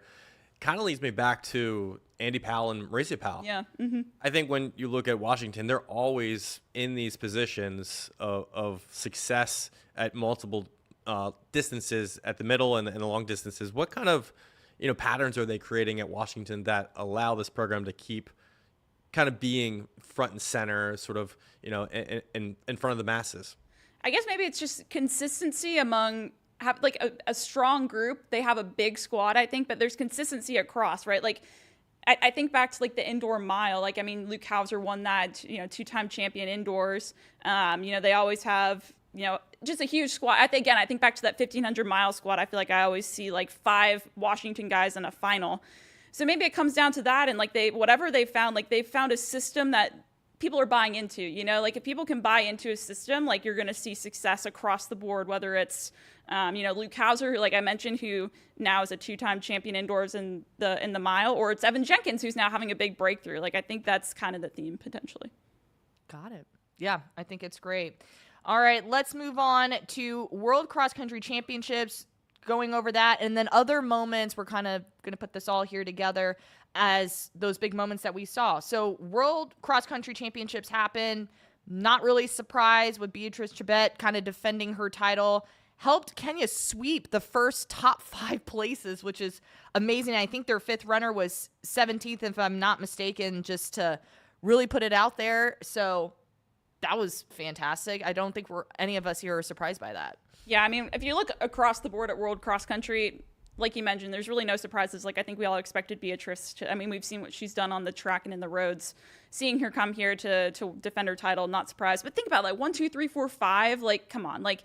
Kind of leads me back to Andy Powell and Racia Powell. Yeah. Mm-hmm. I think when you look at Washington, they're always in these positions of success at multiple distances, at the middle and the long distances. What kind of patterns are they creating at Washington that allow this program to keep kind of being front and center, sort of in front of the masses? I guess maybe it's just consistency among have like a strong group. They have a big squad, I think, but there's consistency across, right? Like I think back to like the indoor mile. Luke Hauser won that, 2-time champion indoors. They always have, just a huge squad. I think back to that 1500 mile squad. I feel like I always see like 5 Washington guys in a final. So maybe it comes down to that. And like whatever they found, like they've found a system that people are buying into, like if people can buy into a system, like you're going to see success across the board, whether it's, Luke Hauser, like I mentioned, who now is a 2-time champion indoors in the mile, or it's Evan Jenkins, who's now having a big breakthrough. Like, I think that's kind of the theme potentially. Got it. Yeah, I think it's great. All right, let's move on to World Cross Country Championships, going over that, and then other moments. We're kind of going to put this all here together as those big moments that we saw. So World Cross Country Championships happen. Not really surprised with Beatrice Chebet kind of defending her title. Helped Kenya sweep the first top 5 places, which is amazing. I think their 5th runner was 17th, if I'm not mistaken, just to really put it out there. So that was fantastic. I don't think any of us here are surprised by that. Yeah, if you look across the board at World Cross Country, like you mentioned, there's really no surprises. Like I think we all expected Beatrice to, we've seen what she's done on the track and in the roads. Seeing her come here to defend her title, not surprised. But think about 1, 2, 3, 4, 5. Like, come on. Like,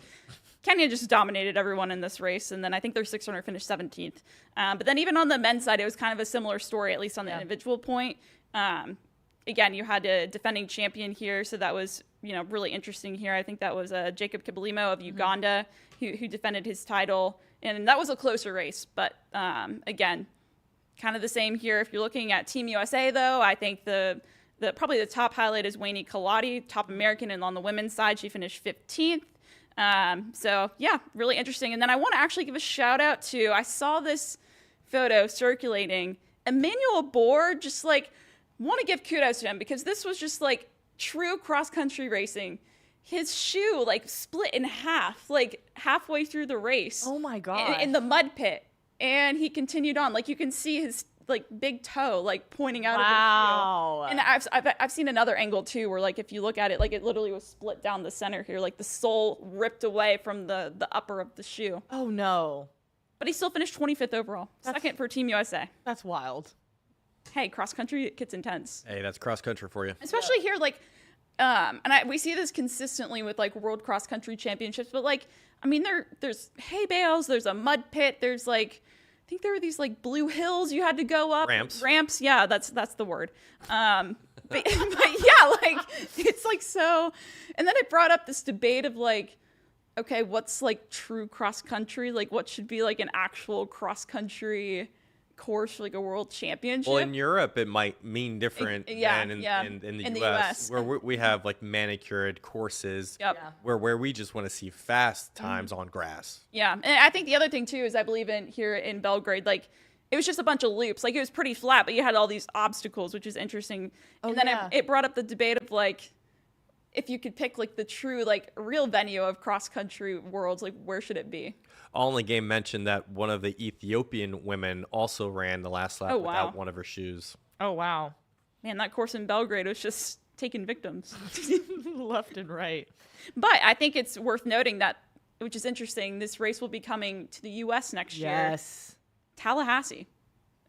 Kenya just dominated everyone in this race, and then I think their 600 finished 17th. But then even on the men's side, it was kind of a similar story, at least on the individual point. Again, you had a defending champion here, so that was really interesting here. I think that was Jacob Kibalimo of Uganda who defended his title, and that was a closer race. But again, kind of the same here. If you're looking at Team USA, though, I think probably the top highlight is Wayne Kalati, top American, and on the women's side, she finished 15th. So yeah, really interesting. And then I want to actually give a shout out to, I saw this photo circulating, Emmanuel Bohr, just like want to give kudos to him because this was just like true cross country racing. his shoe like split in half, like halfway through the race. Oh my god! In the mud pit, and he continued on. Like you can see his like big toe like pointing out of the shoe. And I've seen another angle too, where like if you look at it, like it literally was split down the center here, like the sole ripped away from the upper of the shoe. Oh no! But he still finished 25th overall, second for Team USA. That's wild. Hey, cross country, it gets intense. Hey, that's cross country for you. Especially here, like, we see this consistently with like World Cross Country Championships, but like, I mean, there's hay bales, there's a mud pit, there's like, I think there were these like blue hills you had to go up. Ramps, yeah, that's the word. But yeah, like it's like so. And then it brought up this debate of like, okay, what's like true cross country? Like, what should be like an actual cross country course for like a world championship? Well, in Europe, it might mean different than in the US, where we have like manicured courses where we just want to see fast times on grass. Yeah, and I think the other thing too is I believe in here in Belgrade, like it was just a bunch of loops. Like it was pretty flat, but you had all these obstacles, which is interesting. And then it brought up the debate of like, if you could pick like the true like real venue of cross country worlds, like where should it be? All in the Game mentioned that one of the Ethiopian women also ran the last lap without one of her shoes. Oh wow, man, that course in Belgrade was just taking victims left and right. But I think it's worth noting that, which is interesting, this race will be coming to the U.S. next year. Yes, Tallahassee,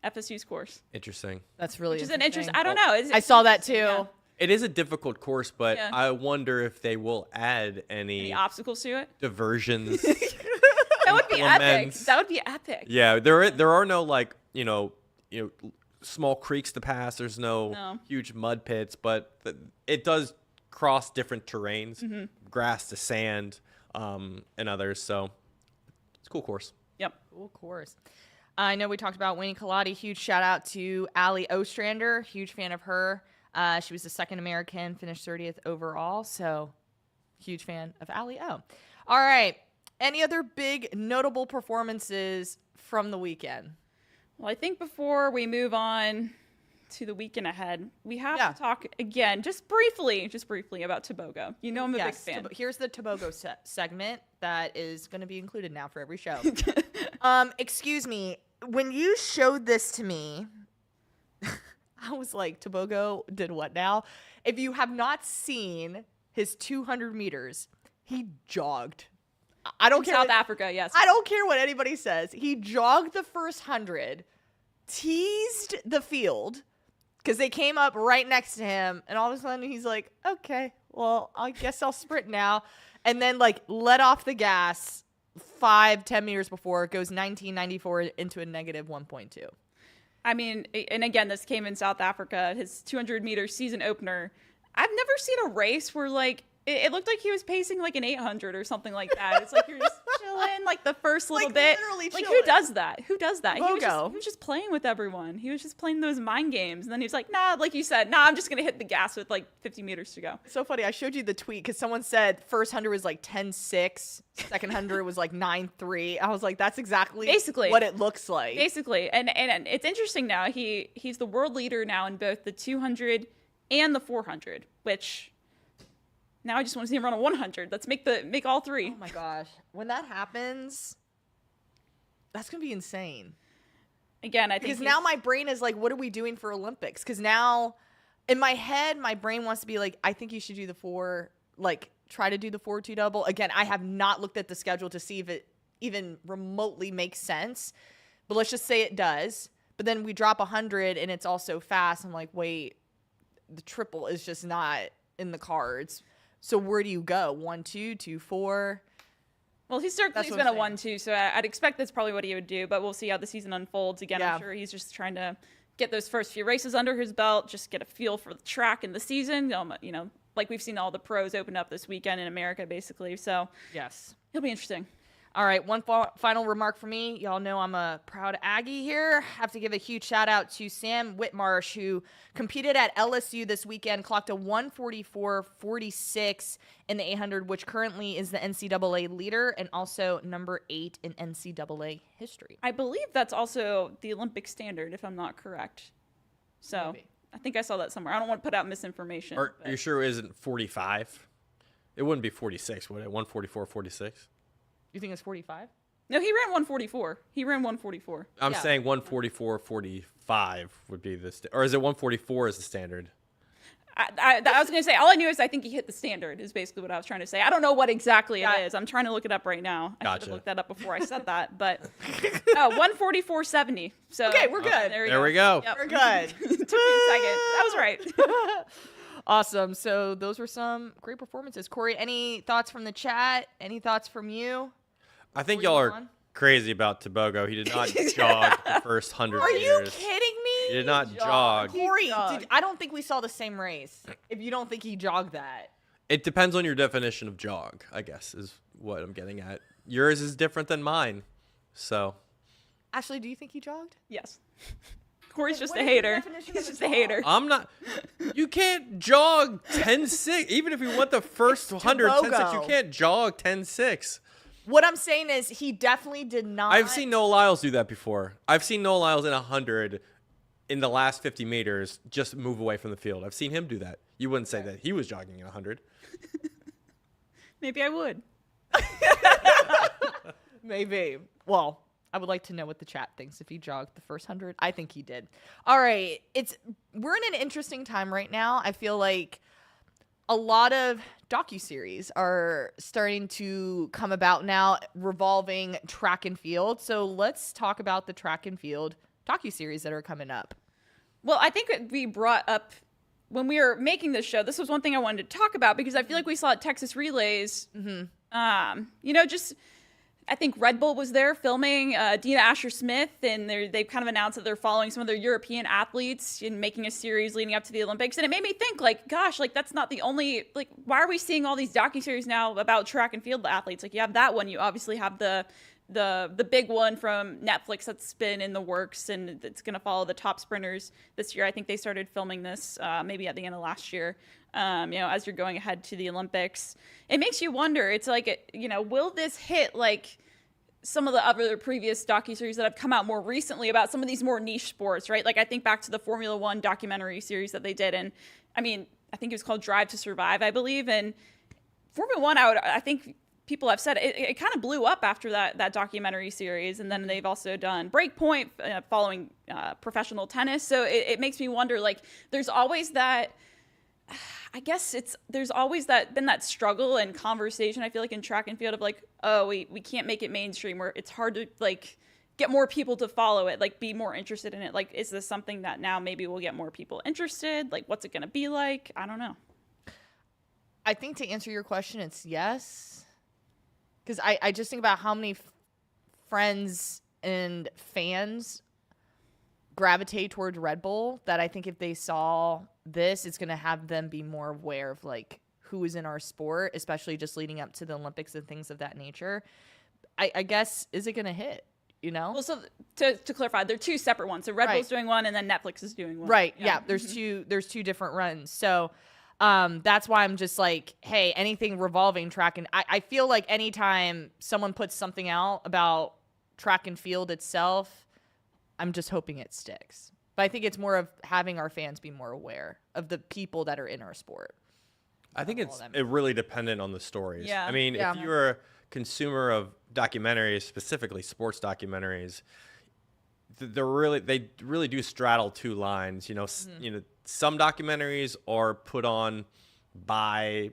FSU's course. Interesting. That's really interesting. I don't know. I saw that too. Yeah. It is a difficult course, but I wonder if they will add any obstacles to it, diversions. That would be epic. That would be epic. Yeah, there are no like small creeks to pass. There's no huge mud pits, but it does cross different terrains, grass to sand, and others. So it's a cool course. Yep, cool course. I know we talked about Wayne Kaladi. Huge shout out to Allie Ostrander. Huge fan of her. She was the second American, finished 30th overall. So huge fan of Allie O. All right. Any other big notable performances from the weekend? Well, I think before we move on to the weekend ahead, we have to talk again, just briefly about Tobogo. You know I'm a big fan. Here's the Tobogo segment that is going to be included now for every show. Excuse me. When you showed this to me, I was like, Tobogo did what now? If you have not seen his 200 meters, he jogged. I don't care. South Africa, yes. I don't care what anybody says. He jogged the first 100, teased the field because they came up right next to him, and all of a sudden he's like, okay, well, I guess I'll sprint now. And then like let off the gas 5-10 meters before it goes 19.94 into a negative 1.2. I mean, and again, this came in South Africa, his 200-meter season opener. I've never seen a race where like it looked like he was pacing like an 800 or something like that. It's like you're just chilling like the first little bit. Like chilling. Who does that? Who does that? He was just playing with everyone. He was just playing those mind games. And then he was like, nah, like you said, nah, I'm just going to hit the gas with like 50 meters to go. It's so funny. I showed you the tweet because someone said first 100 was like 10.6. Second 100 was like 9.3. I was like, that's exactly what it looks like. Basically. And it's interesting now. He's the world leader now in both the 200 and the 400, which... Now I just want to see him run a 100. Let's make all three. Oh my gosh. When that happens, that's going to be insane. Again, I think because now my brain is like, what are we doing for Olympics? Because now in my head, my brain wants to be like, I think you should do the 4, like try to do the 4-2 double. Again, I have not looked at the schedule to see if it even remotely makes sense. But let's just say it does. But then we drop 100 and it's also fast. I'm like, wait, the triple is just not in the cards. So where do you go? 1-2, 2-4? Well, he's been a 1-2, so I'd expect that's probably what he would do, but we'll see how the season unfolds. Again, I'm sure he's just trying to get those first few races under his belt, just get a feel for the track and the season. Like we've seen all the pros open up this weekend in America, basically. So yes, it'll be interesting. All right, one final remark for me. Y'all know I'm a proud Aggie here. Have to give a huge shout out to Sam Whitmarsh, who competed at LSU this weekend, clocked a 1:44.46 in the 800, which currently is the NCAA leader and also number 8 in NCAA history. I believe that's also the Olympic standard, if I'm not correct. So maybe. I think I saw that somewhere. I don't want to put out misinformation. Are you sure it isn't 45? It wouldn't be 46, would it? 144, 46? You think it's 45? No, he ran 144. He ran 144. I'm Yeah. saying 144, 45 would be the or is it 144 is the standard? I was going to say, all I knew is I think he hit the standard is basically what I was trying to say. I don't know what exactly it is. I'm trying to look it up right now. I should Gotcha. have looked that up before I said that. But 144.70. So Okay, we're good. There we go. Yep. We're good. Took me a second. That was right. Awesome. So those were some great performances. Corey, any thoughts from the chat? Any thoughts from you? I think Before y'all you are move on? crazy about Tobogo. He did not jog the first 100 Are you meters. kidding me? He did not jog. Corey, jogged. I don't think we saw the same race. If you don't think he jogged that. It depends on your definition of jog, I guess, is what I'm getting at. Yours is different than mine. So, Ashley, do you think he jogged? Yes. Corey's just What a is your hater. definition He's of a just a jog? hater. I'm not. You can't jog 10.6. Even if you want the first 100, 10.6, you Tobogo. can't jog 10.6. What I'm saying is he definitely did not. I've seen Noah Lyles do that before. I've seen Noah Lyles in 100 in the last 50 meters just move away from the field. I've seen him do that. You wouldn't say that he was jogging in 100. Maybe I would. Maybe. Well, I would like to know what the chat thinks if he jogged the first 100. I think he did. All right. We're in an interesting time right now. I feel like a lot of docuseries are starting to come about now revolving track and field. So let's talk about the track and field docuseries that are coming up. Well, I think we brought up when we were making this show, this was one thing I wanted to talk about because I feel like we saw at Texas Relays, just I think Red Bull was there filming Dina Asher-Smith, and they've kind of announced that they're following some of their European athletes and making a series leading up to the Olympics. And it made me think, like, gosh, like that's not the only, like, why are we seeing all these docuseries now about track and field athletes? Like, you have that one, you obviously have the big one from Netflix that's been in the works, and it's going to follow the top sprinters this year. I think they started filming this maybe at the end of last year. As you're going ahead to the Olympics, it makes you wonder. It's like, will this hit like some of the other previous docuseries that have come out more recently about some of these more niche sports, right? Like I think back to the Formula One documentary series that they did, and I think it was called Drive to Survive, I believe. And Formula One, I think people have said it kind of blew up after that documentary series, and then they've also done Breakpoint following professional tennis. So it makes me wonder, like, there's always that. I guess there's always been that struggle and conversation, I feel like, in track and field of like, oh, we can't make it mainstream, where it's hard to like get more people to follow it, like be more interested in it. Like, is this something that now maybe we'll get more people interested? Like, what's it going to be like? I don't know. I think to answer your question, it's yes. Because I just think about how many friends and fans gravitate towards Red Bull that I think if they saw this, it's going to have them be more aware of like who is in our sport, especially just leading up to the Olympics and things of that nature. I guess, is it going to hit, Well, so to clarify, they're two separate ones. So Red Bull's doing one and then Netflix is doing one. Right. Yeah. There's two different runs. So that's why I'm just like, hey, anything revolving track. And I feel like anytime someone puts something out about track and field itself, I'm just hoping it sticks. But I think it's more of having our fans be more aware of the people that are in our sport. I think it's really dependent on the stories. Yeah. I mean, Yeah. if you're a consumer of documentaries, specifically sports documentaries, they really do straddle two lines. Some documentaries are put on by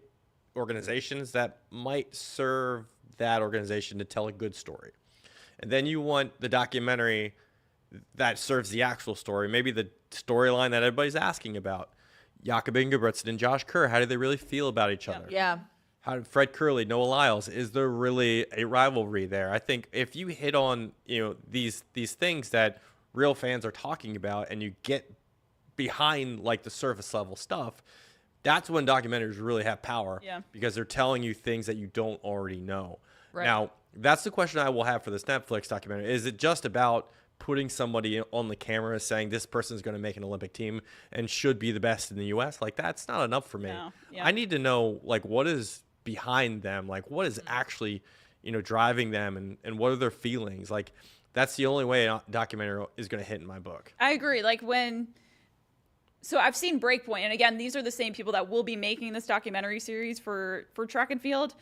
organizations that might serve that organization to tell a good story. And then you want the documentary that serves the actual story, maybe the storyline that everybody's asking about. Jakob Ingebrigtsen and Josh Kerr, how do they really feel about each other? Yeah. How did Fred Curley, Noah Lyles, is there really a rivalry there? I think if you hit on these things that real fans are talking about and you get behind like the surface level stuff, that's when documentaries really have power. Yeah. Because they're telling you things that you don't already know. Right. Now, that's the question I will have for this Netflix documentary. Is it just about putting somebody on the camera saying this person is going to make an Olympic team and should be the best in the U.S.? Like, that's not enough for me. No. Yeah. I need to know, like, what is behind them? Like, what is actually, driving them and what are their feelings? Like, that's the only way a documentary is going to hit in my book. I agree. Like when So I've seen Breakpoint, and again, these are the same people that will be making this documentary series for track and field.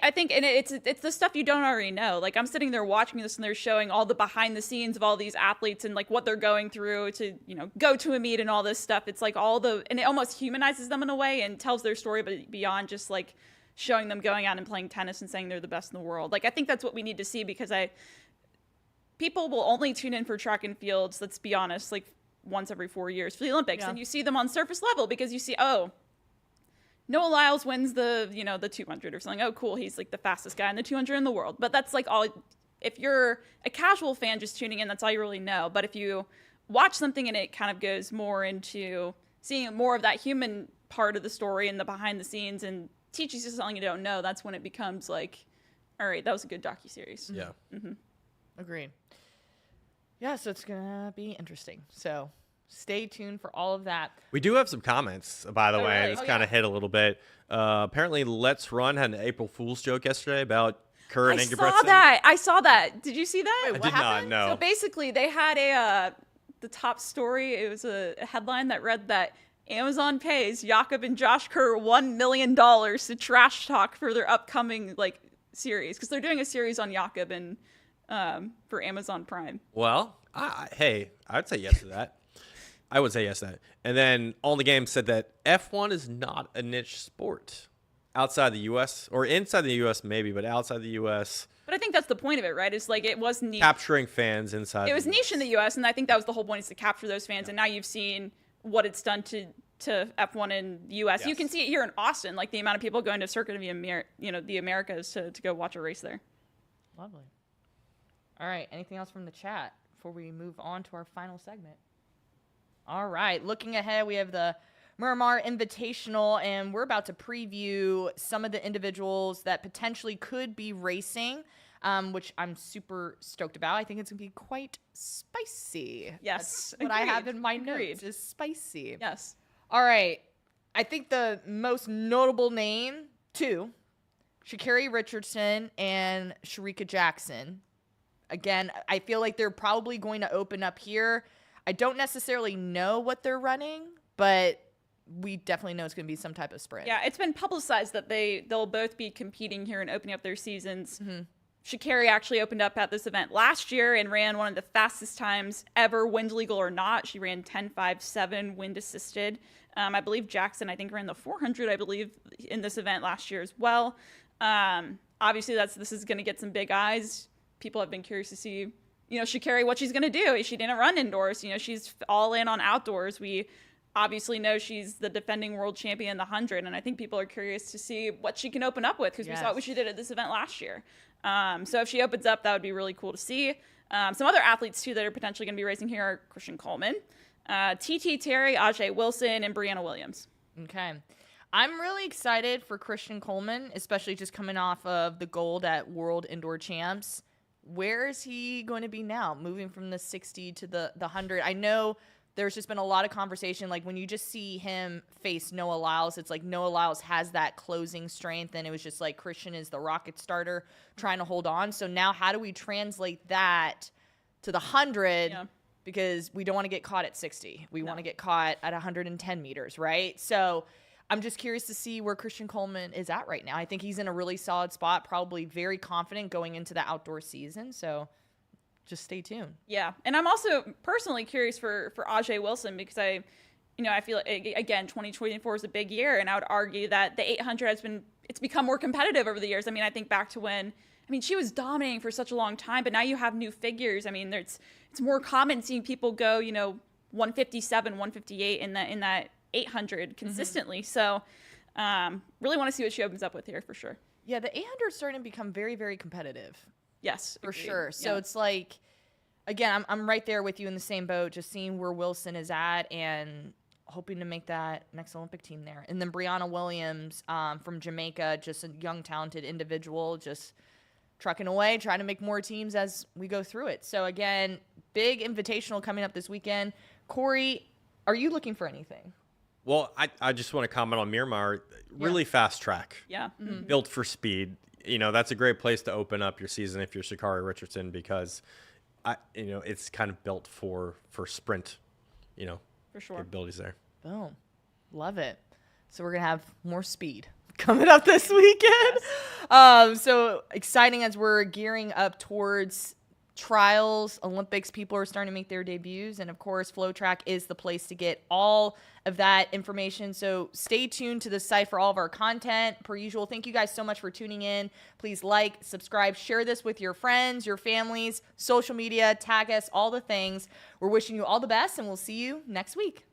I think, and it's the stuff you don't already know. Like, I'm sitting there watching this, and they're showing all the behind the scenes of all these athletes and like what they're going through to, you know, go to a meet and all this stuff. It's like and it almost humanizes them in a way and tells their story, but beyond just like showing them going out and playing tennis and saying they're the best in the world. Like, I think that's what we need to see, because people will only tune in for track and fields, let's be honest, like once every 4 years for the Olympics. And you see them on surface level because you see, oh, Noah Lyles wins the 200 or something. Oh, cool. He's like the fastest guy in the 200 in the world. But that's like all, if you're a casual fan just tuning in, that's all you really know. But if you watch something and it kind of goes more into seeing more of that human part of the story and the behind the scenes and teaches you something you don't know, that's when it becomes like, all right, that was a good docuseries. Yeah. Mm-hmm. Agreed. Yeah, so it's going to be interesting. So stay tuned for all of that. We do have some comments, by the way. Really? Just kind of hit a little bit. Apparently, Let's Run had an April Fool's joke yesterday about Kerr and Ingebrigtsen. I saw that. Did you see that? Wait, I what did happened? not know. So basically, they had the top story. It was a headline that read that Amazon pays Jakob and Josh Kerr $1 million to trash talk for their upcoming like series, because they're doing a series on Jakob and for Amazon Prime. Well, hey, I'd say yes to that. I would say yes to that. And then On the Game said that F1 is not a niche sport outside the U.S. or inside the U.S. maybe, but outside the U.S. But I think that's the point of it, right? It's like it was niche. Capturing fans inside. It was niche in the U.S., and I think that was the whole point, is to capture those fans. And now you've seen what it's done to F1 in the U.S. Yes. You can see it here in Austin, like the amount of people going to Circuit of the Americas to go watch a race there. Lovely. All right. Anything else from the chat before we move on to our final segment? All right. Looking ahead, we have the Miramar Invitational, and we're about to preview some of the individuals that potentially could be racing, which I'm super stoked about. I think it's going to be quite spicy. Yes. That's what I have Agreed. in my Agreed. notes is spicy. Yes. All right. I think the most notable name, two, Sha'Carri Richardson and Shericka Jackson. Again, I feel like they're probably going to open up here. I don't necessarily know what they're running, but we definitely know it's going to be some type of sprint. Yeah, it's been publicized that they'll both be competing here and opening up their seasons. Mm-hmm. Sha'Carri actually opened up at this event last year and ran one of the fastest times ever, wind legal or not. She ran 10.57 wind assisted. I believe Jackson, ran the 400, in this event last year as well. Obviously, this is going to get some big eyes. People have been curious to see, Sha'Carri, what she's going to do. She didn't run indoors. She's all in on outdoors. We obviously know she's the defending world champion in the 100, and I think people are curious to see what she can open up with, because we saw what she did at this event last year. So if she opens up, that would be really cool to see. Some other athletes, too, that are potentially going to be racing here are Christian Coleman, T.T. Terry, Ajay Wilson, and Brianna Williams. Okay. I'm really excited for Christian Coleman, especially just coming off of the gold at World Indoor Champs. Where is he going to be now, moving from the 60 to the 100? I know there's just been a lot of conversation. Like, when you just see him face Noah Lyles, it's like Noah Lyles has that closing strength, and it was just like Christian is the rocket starter trying to hold on. So now how do we translate that to the 100? Yeah. Because we don't want to get caught at 60. We want to get caught at 110 meters, right? So I'm just curious to see where Christian Coleman is at right now. I think he's in a really solid spot, probably very confident going into the outdoor season. So just stay tuned. Yeah. And I'm also personally curious for Ajay Wilson, because I feel like, again, 2024 is a big year, and I would argue that the 800 it's become more competitive over the years. I think back to when, she was dominating for such a long time, but now you have new figures. It's more common seeing people go, 157, 158 in that 800 consistently. Mm-hmm. So really want to see what she opens up with here for sure. Yeah, the 800 is starting to become very, very competitive. Yes, for sure. So it's like, again, I'm right there with you in the same boat, just seeing where Wilson is at and hoping to make that next Olympic team there. And then Brianna Williams from Jamaica, just a young, talented individual, just trucking away, trying to make more teams as we go through it. So again, big invitational coming up this weekend. Corey, are you looking for anything? Well, I just want to comment on Miramar. Really fast track. Yeah. Mm-hmm. Built for speed. That's a great place to open up your season if you're Sha'Carri Richardson, because it's kind of built for sprint, for sure, capabilities there. Boom. Love it. So we're going to have more speed coming up this weekend. So exciting as we're gearing up towards trials, Olympics, people are starting to make their debuts. And of course, FloTrack is the place to get all of that information. So stay tuned to the site for all of our content. Per usual, thank you guys so much for tuning in. Please like, subscribe, share this with your friends, your families, social media, tag us, all the things. We're wishing you all the best, and we'll see you next week.